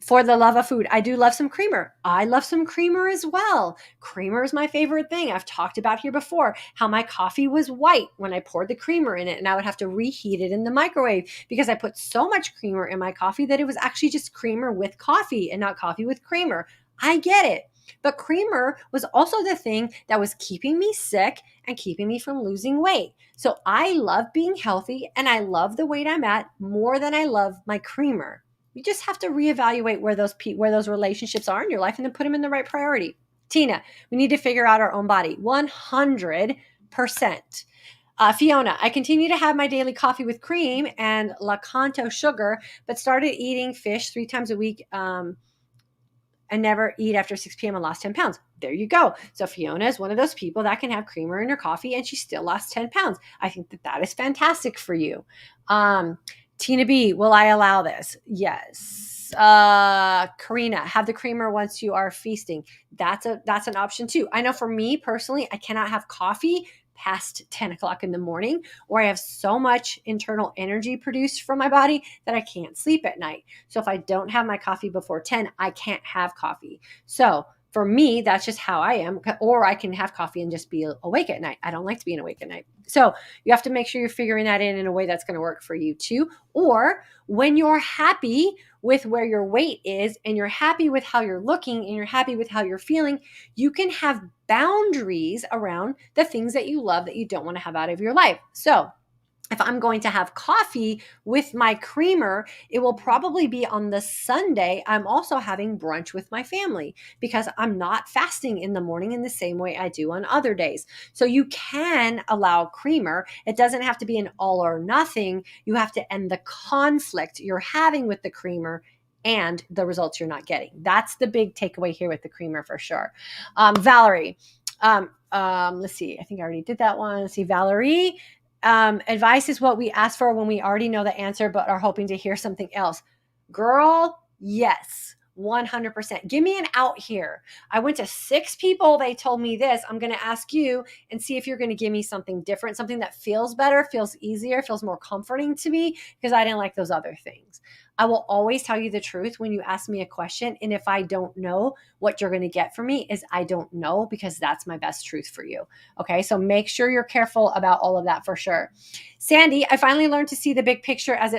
For the love of food, I do love some creamer. I love some creamer as well. Creamer is my favorite thing. I've talked about here before how my coffee was white when I poured the creamer in it, and I would have to reheat it in the microwave because I put so much creamer in my coffee that it was actually just creamer with coffee and not coffee with creamer. I get it. But creamer was also the thing that was keeping me sick and keeping me from losing weight. So I love being healthy and I love the weight I'm at more than I love my creamer. You just have to reevaluate where those relationships are in your life and then put them in the right priority. Tina, we need to figure out our own body. 100%. Fiona, I continue to have my daily coffee with cream and Lakanto sugar, but started eating fish 3 times a week and never eat after 6 p.m. and lost 10 pounds. There you go. So Fiona is one of those people that can have creamer in her coffee and she still lost 10 pounds. I think that is fantastic for you. Tina B, will I allow this? Yes. Karina, have the creamer once you are feasting. That's an option too. I know for me personally, I cannot have coffee past 10 o'clock in the morning, or I have so much internal energy produced from my body that I can't sleep at night. So if I don't have my coffee before 10, I can't have coffee. So for me, that's just how I am. Or I can have coffee and just be awake at night. I don't like to be awake at night. So you have to make sure you're figuring that in a way that's going to work for you too. Or when you're happy with where your weight is and you're happy with how you're looking and you're happy with how you're feeling, you can have boundaries around the things that you love that you don't want to have out of your life. So if I'm going to have coffee with my creamer, it will probably be on the Sunday. I'm also having brunch with my family because I'm not fasting in the morning in the same way I do on other days. So you can allow creamer. It doesn't have to be an all or nothing. You have to end the conflict you're having with the creamer and the results you're not getting. That's the big takeaway here with the creamer for sure. Valerie, let's see. I think I already did that one. Let's see, Valerie. Advice is what we ask for when we already know the answer, but are hoping to hear something else. Girl, yes, 100%. Give me an out here. I went to 6 people. They told me this. I'm going to ask you and see if you're going to give me something different, something that feels better, feels easier, feels more comforting to me because I didn't like those other things. I will always tell you the truth when you ask me a question. And if I don't know, what you're going to get from me is I don't know, because that's my best truth for you. Okay. So make sure you're careful about all of that for sure. Sandy, I finally learned to see the big picture as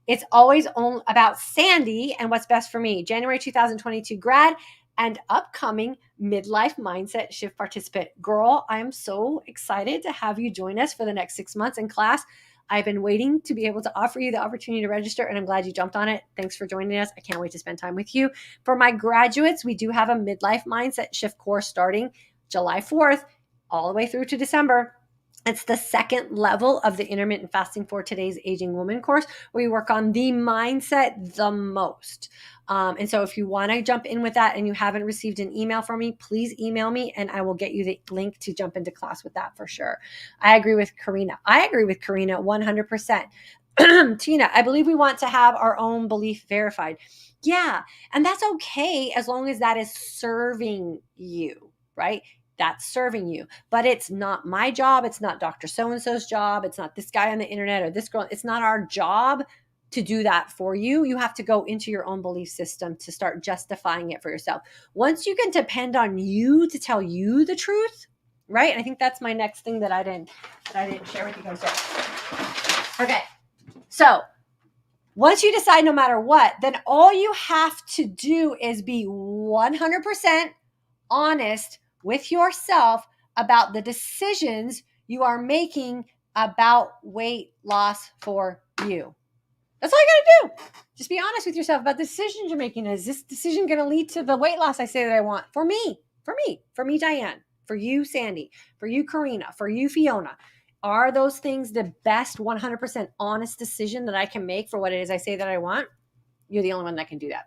it's always about Sandy and what's best for me. January 2022 grad and upcoming midlife mindset shift participant. Girl, I am so excited to have you join us for the next 6 months in class. I've been waiting to be able to offer you the opportunity to register, and I'm glad you jumped on it. Thanks for joining us. I can't wait to spend time with you. For my graduates, we do have a midlife mindset shift course starting July 4th all the way through to December. It's the second level of the Intermittent Fasting for Today's Aging Woman course, where we work on the mindset the most. And so if you want to jump in with that and you haven't received an email from me, please email me and I will get you the link to jump into class with that for sure. I agree with Karina. 100%. Tina, I believe we want to have our own belief verified. Yeah. And that's okay as long as that is serving you, right? That's serving you. But it's not my job. It's not Dr. So-and-so's job. It's not this guy on the internet or this girl. It's not our job to do that for you. You have to go into your own belief system to start justifying it for yourself. Once you can depend on you to tell you the truth, right? And I think that's my next thing that I didn't share with you guys yet. Okay. So once you decide no matter what, then all you have to do is be 100% honest with yourself about the decisions you are making about weight loss for you. That's all you got to do. Just be honest with yourself about the decisions you're making. Is this decision going to lead to the weight loss I say that I want? For me, Diane, for you, Sandy, for you, Karina, for you, Fiona. Are those things the best 100% honest decision that I can make for what it is I say that I want? You're the only one that can do that.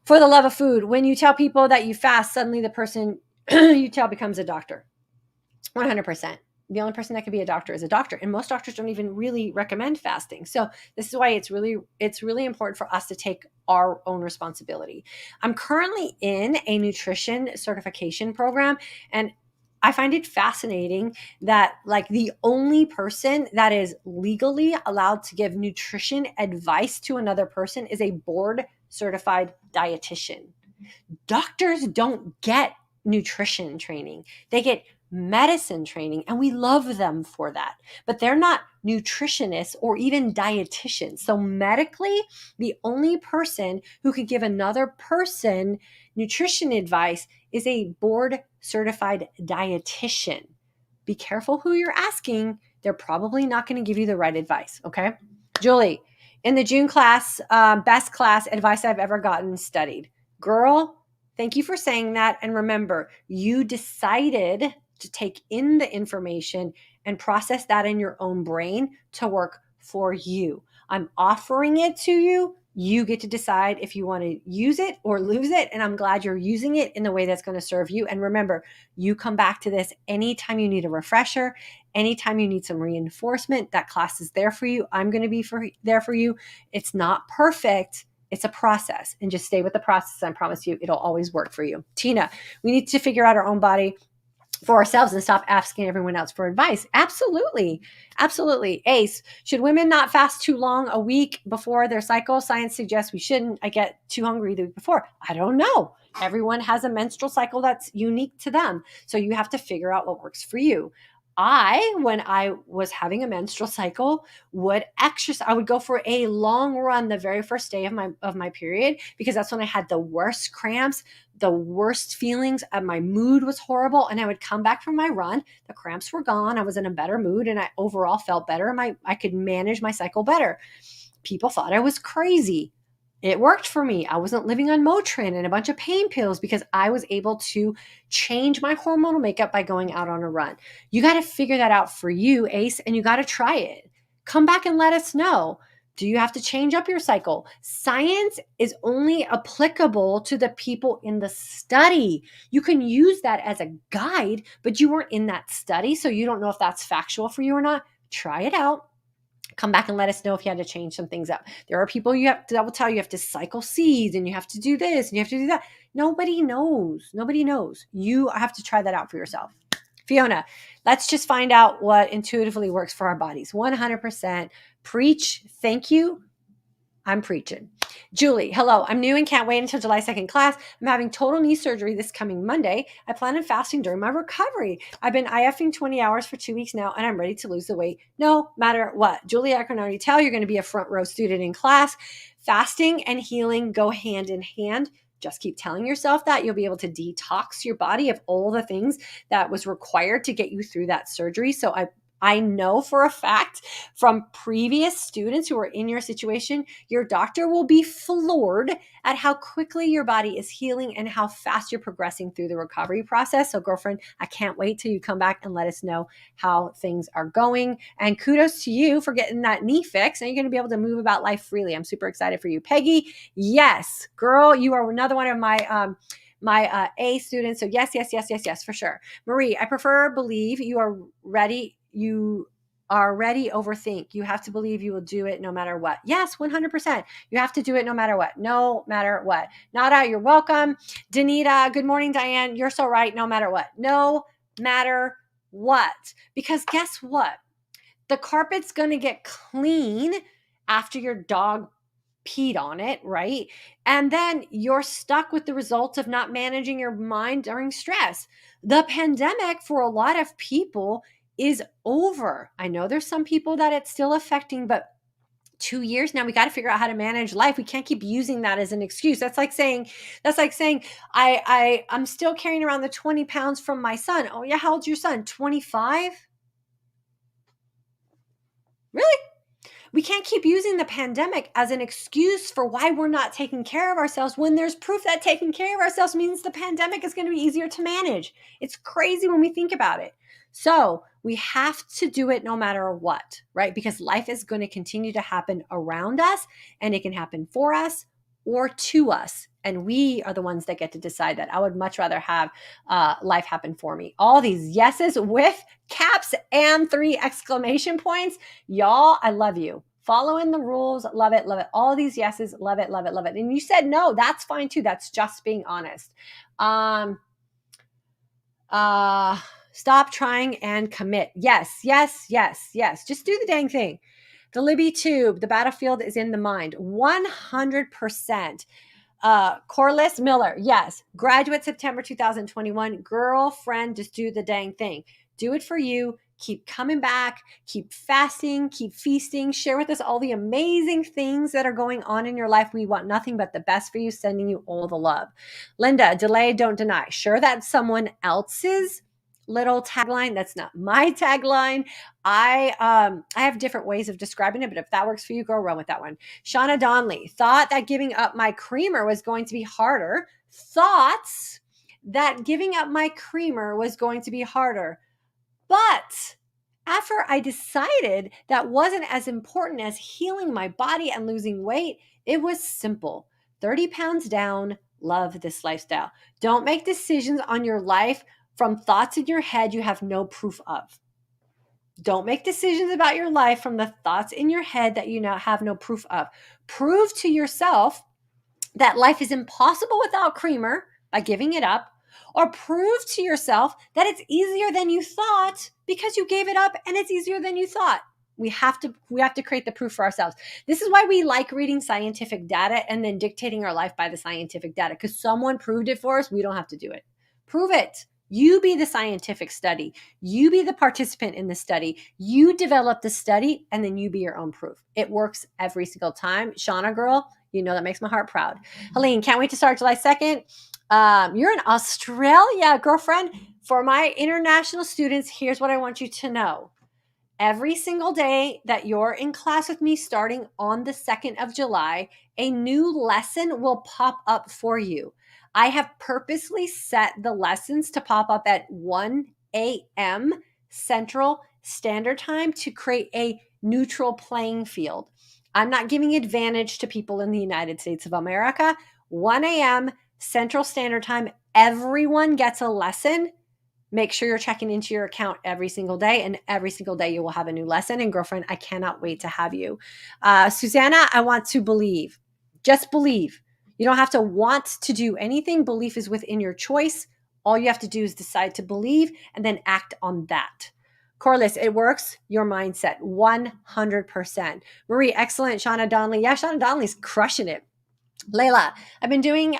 For the love of food, when you tell people that you fast, suddenly the person you tell becomes a doctor. 100%. The only person that can be a doctor is a doctor. And most doctors don't even really recommend fasting. So this is why it's really important for us to take our own responsibility. I'm currently in a nutrition certification program, and I find it fascinating that like the only person that is legally allowed to give nutrition advice to another person is a board certified dietitian. Doctors don't get nutrition training. They get medicine training, and we love them for that. But they're not nutritionists or even dietitians. So medically, the only person who could give another person nutrition advice is a board certified dietitian. Be careful who you're asking. They're probably not going to give you the right advice. Okay. Julie, in the June class, best class advice I've ever gotten, studied. Girl, thank you for saying that. And remember, you decided to take in the information and process that in your own brain to work for you. I'm offering it to you. You get to decide if you want to use it or lose it. And I'm glad you're using it in the way that's going to serve you. And remember, you come back to this anytime you need a refresher, anytime you need some reinforcement. That class is there for you. I'm going to be there for you. It's not perfect. It's a process, and just stay with the process. I promise you, it'll always work for you. Tina, we need to figure out our own body for ourselves and stop asking everyone else for advice. Absolutely. Absolutely. Ace, should women not fast too long a week before their cycle? Science suggests we shouldn't. I get too hungry the week before. I don't know. Everyone has a menstrual cycle that's unique to them. So you have to figure out what works for you. When I was having a menstrual cycle, would exercise. I would go for a long run the very first day of my period, because that's when I had the worst cramps, the worst feelings. My mood was horrible, and I would come back from my run. The cramps were gone. I was in a better mood, and I overall felt better. I could manage my cycle better. People thought I was crazy. It worked for me. I wasn't living on Motrin and a bunch of pain pills because I was able to change my hormonal makeup by going out on a run. You got to figure that out for you, Ace, and you got to try it. Come back and let us know. Do you have to change up your cycle? Science is only applicable to the people in the study. You can use that as a guide, but you weren't in that study, so you don't know if that's factual for you or not. Try it out. Come back and let us know if you had to change some things up. There are people that will tell you have to cycle seeds and you have to do this and you have to do that. Nobody knows. Nobody knows. You have to try that out for yourself. Fiona, let's just find out what intuitively works for our bodies. 100%. Preach. Thank you. I'm preaching. Julie, hello. I'm new and can't wait until July 2nd class. I'm having total knee surgery this coming Monday. I plan on fasting during my recovery. I've been IFing 20 hours for 2 weeks now, and I'm ready to lose the weight no matter what. Julie, I can already tell you're going to be a front row student in class. Fasting and healing go hand in hand. Just keep telling yourself that. You'll be able to detox your body of all the things that was required to get you through that surgery. So I know for a fact from previous students who are in your situation, your doctor will be floored at how quickly your body is healing and how fast you're progressing through the recovery process. So girlfriend, I can't wait till you come back and let us know how things are going. And kudos to you for getting that knee fixed, and you're going to be able to move about life freely. I'm super excited for you. Peggy, yes, girl, you are another one of my A students. So yes, for sure. Marie, I prefer believe you are ready. You are ready, overthink. You have to believe you will do it no matter what. Yes, 100%. You have to do it no matter what. No matter what. Nada, you're welcome. Danita, good morning, Diane. You're so right. No matter what. No matter what. Because guess what? The carpet's going to get clean after your dog peed on it, right? And then you're stuck with the results of not managing your mind during stress. The pandemic for a lot of people is over. I know there's some people that it's still affecting, but 2 years now, we got to figure out how to manage life. We can't keep using that as an excuse. That's like saying I'm still carrying around the 20 pounds from my son. Oh yeah, how old's your son? 25? Really? We can't keep using the pandemic as an excuse for why we're not taking care of ourselves when there's proof that taking care of ourselves means the pandemic is going to be easier to manage. It's crazy when we think about it. So we have to do it no matter what, right? Because life is going to continue to happen around us, and it can happen for us or to us. And we are the ones that get to decide that. I would much rather have life happen for me. All these yeses with caps and 3 exclamation points. Y'all, I love you. Following the rules, love it, love it. All these yeses, love it, love it, love it. And you said no, that's fine too. That's just being honest. Stop trying and commit. Yes. Just do the dang thing. The Libby tube, the battlefield is in the mind. 100%. Corliss Miller, yes. Graduate September 2021. Girlfriend, just do the dang thing. Do it for you. Keep coming back. Keep fasting. Keep feasting. Share with us all the amazing things that are going on in your life. We want nothing but the best for you. Sending you all the love. Linda, delay, don't deny. Sure, that's someone else's little tagline. That's not my tagline. I have different ways of describing it, but if that works for you, go run with that one. Shauna Donley, thought that giving up my creamer was going to be harder. Thoughts that giving up my creamer was going to be harder. But after I decided that wasn't as important as healing my body and losing weight, it was simple. 30 pounds down, love this lifestyle. Don't make decisions on your life from thoughts in your head you have no proof of. Don't make decisions about your life from the thoughts in your head that you now have no proof of. Prove to yourself that life is impossible without creamer by giving it up, or prove to yourself that it's easier than you thought because you gave it up and it's easier than you thought. We have to create the proof for ourselves. This is why we like reading scientific data and then dictating our life by the scientific data, because someone proved it for us. We don't have to do it. Prove it. You be the scientific study. You be the participant in the study. You develop the study, and then you be your own proof. It works every single time. Shauna, girl, you know that makes my heart proud. Helene, can't wait to start July 2nd. You're in Australia, girlfriend. For my international students, here's what I want you to know. Every single day that you're in class with me starting on the 2nd of July, a new lesson will pop up for you. I have purposely set the lessons to pop up at 1 a.m. Central Standard Time to create a neutral playing field. I'm not giving advantage to people in the United States of America. 1 a.m. Central Standard Time, everyone gets a lesson. Make sure you're checking into your account every single day, and every single day you will have a new lesson. And girlfriend, I cannot wait to have you. Susanna, I want to believe. Just believe. You don't have to want to do anything. Belief is within your choice. All you have to do is decide to believe and then act on that. Corliss, it works. Your mindset, 100%. Marie, excellent. Shauna Donnelly. Yeah, Shauna Donnelly's crushing it. Layla, I've been doing,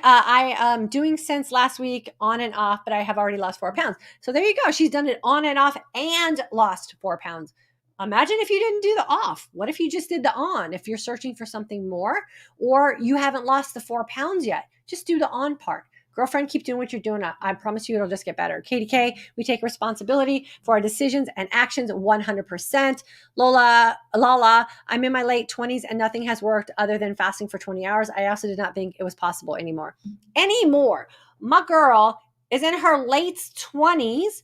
doing since last week on and off, but I have already lost 4 pounds. So there you go. She's done it on and off and lost 4 pounds. Imagine if you didn't do the off. What if you just did the on? If you're searching for something more, or you haven't lost the 4 pounds yet, just do the on part. Girlfriend, keep doing what you're doing. I promise you it'll just get better. Katie K, we take responsibility for our decisions and actions 100%. Lala, I'm in my late 20s and nothing has worked other than fasting for 20 hours. I also did not think it was possible anymore. My girl is in her late 20s.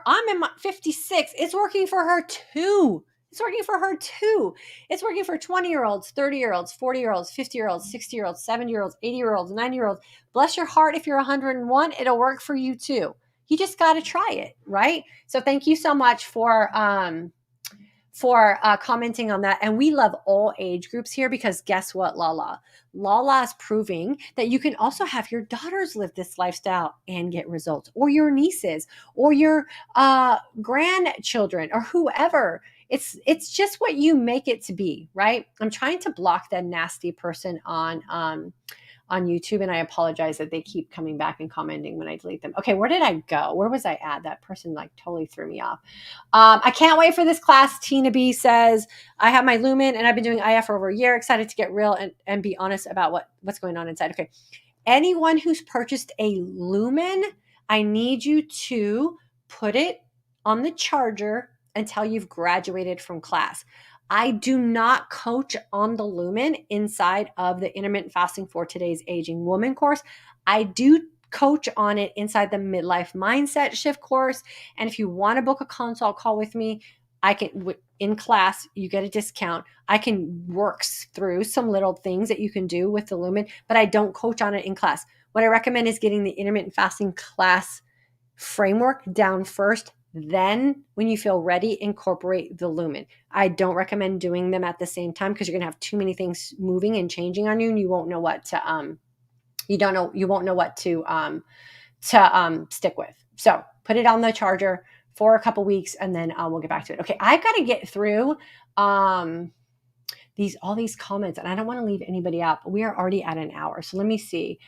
I'm in my 56. It's working for her too. It's working for her too. It's working for 20-year-olds, 30-year-olds, 40-year-olds, 50-year-olds, 60-year-olds, 70-year-olds, 80-year-olds, 90-year-olds. Bless your heart. If you're 101, it'll work for you too. You just got to try it, right? So thank you so much for commenting on that. And we love all age groups here because guess what, Lala? Lala is proving that you can also have your daughters live this lifestyle and get results, or your nieces, or your grandchildren, or whoever. It's just what you make it to be, right? I'm trying to block that nasty person on YouTube, and I apologize that they keep coming back and commenting when I delete them. Okay, where did I go? Where was I at? That person like totally threw me off. I can't wait for this class. Tina B says, I have my Lumen and I've been doing IF for over a year. Excited to get real and be honest about what's going on inside. Okay, anyone who's purchased a Lumen, I need you to put it on the charger until you've graduated from class. I do not coach on the Lumen inside of the Intermittent Fasting for Today's Aging Woman course. I do coach on it inside the Midlife Mindset Shift course. And if you want to book a consult call with me, I can, in class, you get a discount. I can work through some little things that you can do with the Lumen, but I don't coach on it in class. What I recommend is getting the Intermittent Fasting class framework down first. Then when you feel ready, incorporate the Lumen. I don't recommend doing them at the same time because you're going to have too many things moving and changing on you, and you won't know what to you won't know what to stick with. So put it on the charger for a couple weeks, and then we'll get back to it. Okay, I've got to get through all these comments, and I don't want to leave anybody out, but we are already at an hour. So let me see.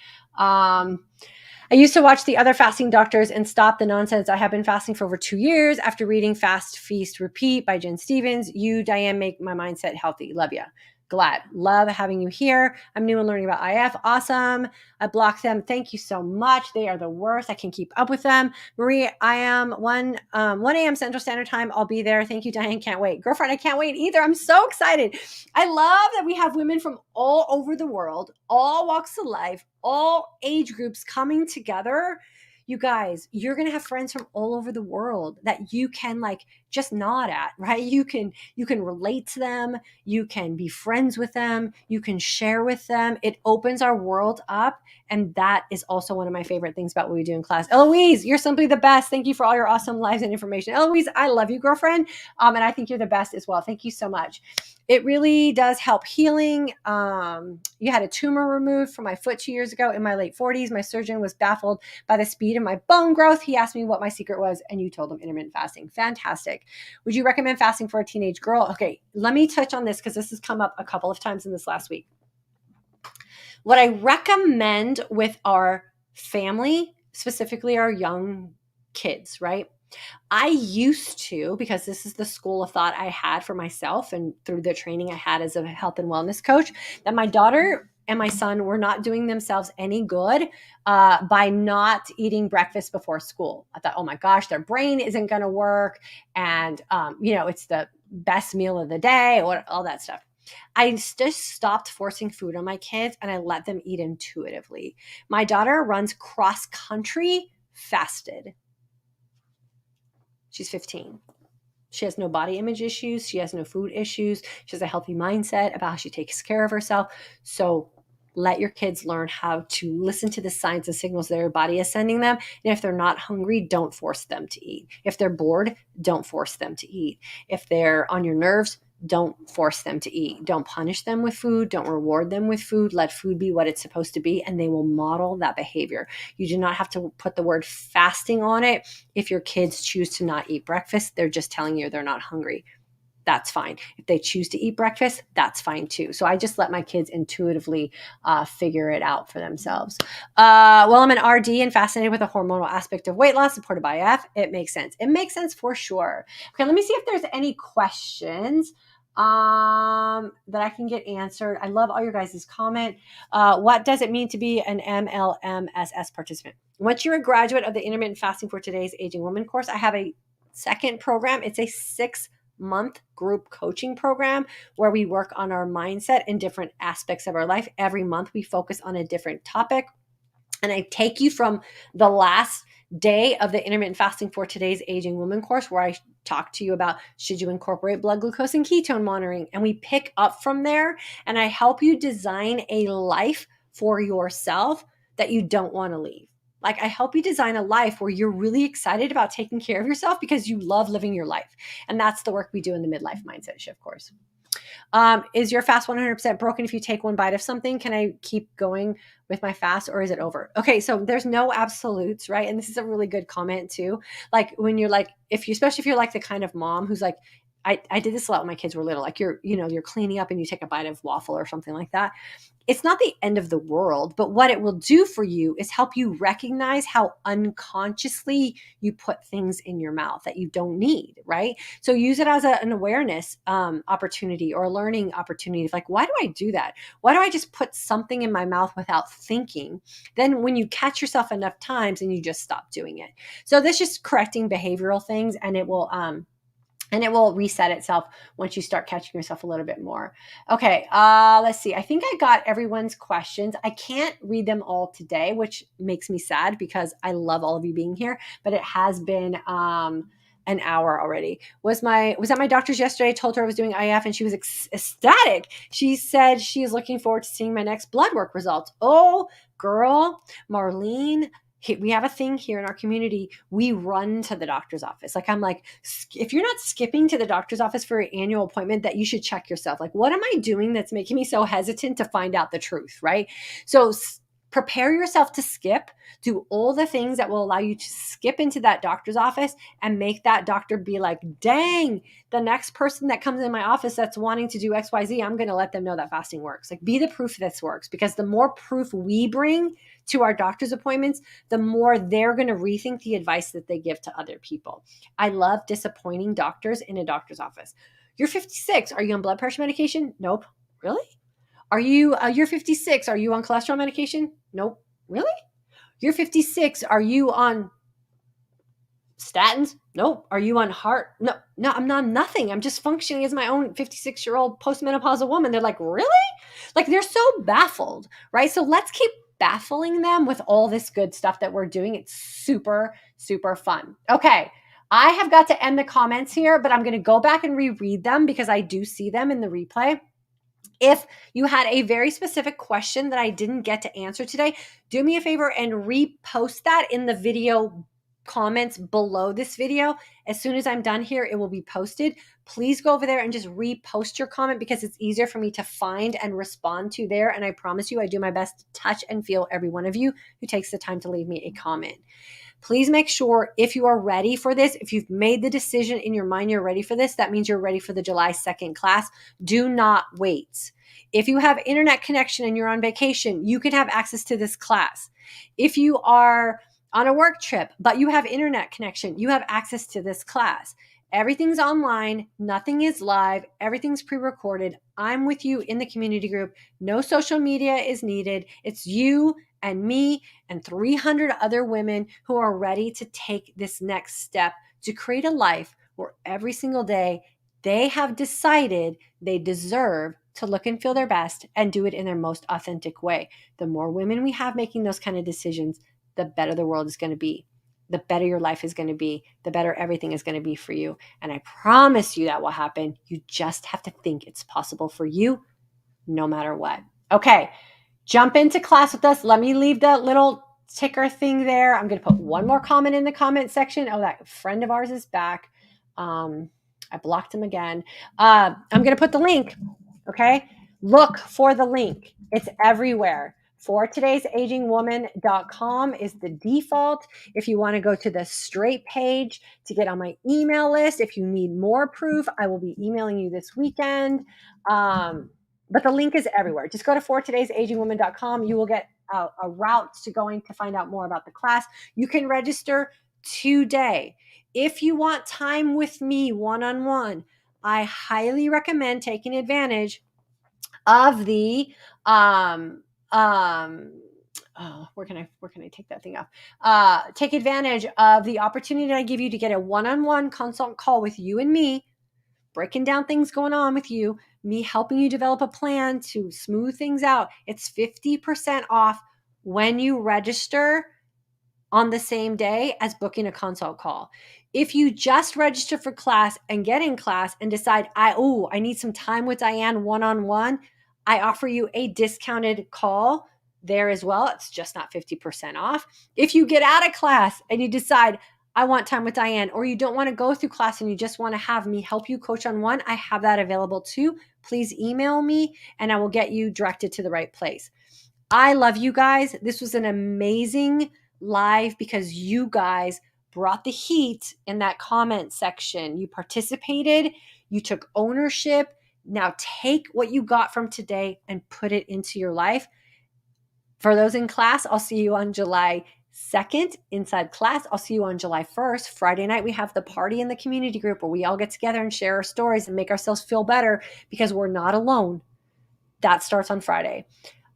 I used to watch the other fasting doctors and stop the nonsense. I have been fasting for over 2 years after reading Fast, Feast, Repeat by Jen Stevens. You, Diane, make my mindset healthy. Love ya. Glad. Love having you here. I'm new and learning about IF. Awesome. I blocked them. Thank you so much. They are the worst. I can keep up with them. Marie, I am 1 a.m. Central Standard Time. I'll be there. Thank you, Diane. Can't wait. Girlfriend, I can't wait either. I'm so excited. I love that we have women from all over the world, all walks of life, all age groups coming together. You guys, you're going to have friends from all over the world that you can like just nod at, right? You can relate to them. You can be friends with them. You can share with them. It opens our world up. And that is also one of my favorite things about what we do in class. Eloise, you're simply the best. Thank you for all your awesome lives and information. Eloise, I love you, girlfriend. And I think you're the best as well. Thank you so much. It really does help healing. You had a tumor removed from my foot 2 years ago in my late 40s. My surgeon was baffled by the speed of my bone growth. He asked me what my secret was, and you told him intermittent fasting. Fantastic. Would you recommend fasting for a teenage girl? Okay, let me touch on this because this has come up a couple of times in this last week. What I recommend with our family, specifically our young kids, right? I used to, because this is the school of thought I had for myself and through the training I had as a health and wellness coach, that my daughter and my son were not doing themselves any good by not eating breakfast before school. I thought, oh my gosh, their brain isn't going to work. And, it's the best meal of the day, or all that stuff. I just stopped forcing food on my kids and I let them eat intuitively. My daughter runs cross country fasted. She's 15. She has no body image issues. She has no food issues. She has a healthy mindset about how she takes care of herself. So let your kids learn how to listen to the signs and signals their body is sending them. And if they're not hungry, don't force them to eat. If they're bored, don't force them to eat. If they're on your nerves, don't force them to eat. Don't punish them with food. Don't reward them with food. Let food be what it's supposed to be, and they will model that behavior. You do not have to put the word fasting on it. If your kids choose to not eat breakfast, they're just telling you they're not hungry. That's fine. If they choose to eat breakfast, that's fine too. So I just let my kids intuitively figure it out for themselves. Well, I'm an RD and fascinated with the hormonal aspect of weight loss supported by IF. It makes sense. It makes sense for sure. Okay, let me see if there's any questions. that I can get answered. I love all your guys' comment. What does it mean to be an MLMSS participant? Once you're a graduate of the Intermittent Fasting for Today's Aging Woman course, I have a second program. It's a 6-month group coaching program where we work on our mindset in different aspects of our life. Every month we focus on a different topic. And I take you from the last day of the Intermittent Fasting for Today's Aging Woman course, where I talk to you about should you incorporate blood glucose and ketone monitoring. And we pick up from there, and I help you design a life for yourself that you don't want to leave. Like, I help you design a life where you're really excited about taking care of yourself because you love living your life. And that's the work we do in the Midlife Mindset Shift course. Is your fast 100% broken if you take one bite of something? Can I keep going with my fast, or is it over? Okay, so there's no absolutes, right? And this is a really good comment too. Like, when you're like, especially if you're like the kind of mom who's like, I did this a lot when my kids were little, like you're cleaning up and you take a bite of waffle or something like that. It's not the end of the world, but what it will do for you is help you recognize how unconsciously you put things in your mouth that you don't need, right? So use it as an awareness opportunity or a learning opportunity. Like, why do I do that? Why do I just put something in my mouth without thinking? Then when you catch yourself enough times, and you just stop doing it. So this is just correcting behavioral things, and it will reset itself once you start catching yourself a little bit more. Okay, let's see. I think I got everyone's questions. I can't read them all today, which makes me sad because I love all of you being here, but it has been an hour already. Was at my doctor's yesterday, told her I was doing IF, and she was ecstatic. She said she is looking forward to seeing my next blood work results. Oh, girl, Marlene, we have a thing here in our community. We run to the doctor's office. Like, I'm like, if you're not skipping to the doctor's office for an annual appointment, that you should check yourself. Like, what am I doing that's making me so hesitant to find out the truth, right? So prepare yourself to skip. Do all the things that will allow you to skip into that doctor's office and make that doctor be like, dang, the next person that comes in my office that's wanting to do XYZ, I'm going to let them know that fasting works. Like, be the proof this works, because the more proof we bring to our doctor's appointments, the more they're going to rethink the advice that they give to other people. I love disappointing doctors in a doctor's office. You're 56. Are you on blood pressure medication? Nope. Really? You're 56. Are you on cholesterol medication? Nope. Really? You're 56. Are you on statins? Nope. Are you on heart? No, I'm not nothing. I'm just functioning as my own 56-year-old postmenopausal woman. They're like, really? Like, they're so baffled, right? So let's keep baffling them with all this good stuff that we're doing. It's super, super fun. Okay. I have got to end the comments here, but I'm going to go back and reread them because I do see them in the replay. If you had a very specific question that I didn't get to answer today, do me a favor and repost that in the video comments below this video. As soon as I'm done here, it will be posted. Please go over there and just repost your comment, because it's easier for me to find and respond to there. And I promise you, I do my best to touch and feel every one of you who takes the time to leave me a comment. Please make sure, if you are ready for this, if you've made the decision in your mind you're ready for this, that means you're ready for the July 2nd class. Do not wait. If you have internet connection and you're on vacation, you can have access to this class. If you are on a work trip, but you have internet connection, you have access to this class. Everything's online. Nothing is live. Everything's pre-recorded. I'm with you in the community group. No social media is needed. It's you and me and 300 other women who are ready to take this next step to create a life where every single day they have decided they deserve to look and feel their best and do it in their most authentic way. The more women we have making those kind of decisions, the better the world is going to be. The better your life is going to be, the better everything is going to be for you. And I promise you that will happen. You just have to think it's possible for you, no matter what. Okay, jump into class with us. Let me leave that little ticker thing there. I'm going to put one more comment in the comment section. Oh, that friend of ours is back. I blocked him again. I'm going to put the link. Okay, look for the link. It's everywhere. For today's agingwoman.com is the default. If you want to go to the straight page to get on my email list, if you need more proof, I will be emailing you this weekend. But the link is everywhere. Just go to fortoday'sagingwoman.com. You will get a route to going to find out more about the class. You can register today. If you want time with me one-on-one, I highly recommend taking advantage of the where can I take that thing off? Take advantage of the opportunity that I give you to get a one-on-one consult call with you and me, breaking down things going on with you, me helping you develop a plan to smooth things out. It's 50% off when you register on the same day as booking a consult call. If you just register for class and get in class and decide, I need some time with Diane one-on-one, I offer you a discounted call there as well. It's just not 50% off. If you get out of class and you decide, I want time with Diane, or you don't want to go through class and you just want to have me help you coach on one, I have that available too. Please email me and I will get you directed to the right place. I love you guys. This was an amazing live because you guys brought the heat in that comment section. You participated, you took ownership. Now take what you got from today and put it into your life. For those in class, I'll see you on July 2nd inside class. I'll see you on July 1st. Friday night, we have the party in the community group where we all get together and share our stories and make ourselves feel better because we're not alone. That starts on Friday.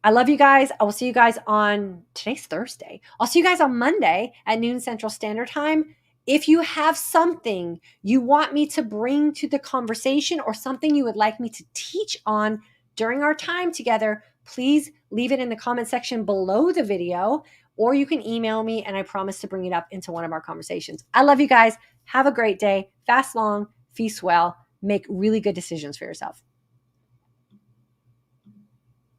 I love you guys. I will see you guys on, today's Thursday. I'll see you guys on Monday at noon Central Standard Time. If you have something you want me to bring to the conversation or something you would like me to teach on during our time together, please leave it in the comment section below the video, or you can email me and I promise to bring it up into one of our conversations. I love you guys. Have a great day. Fast long, feast well, make really good decisions for yourself.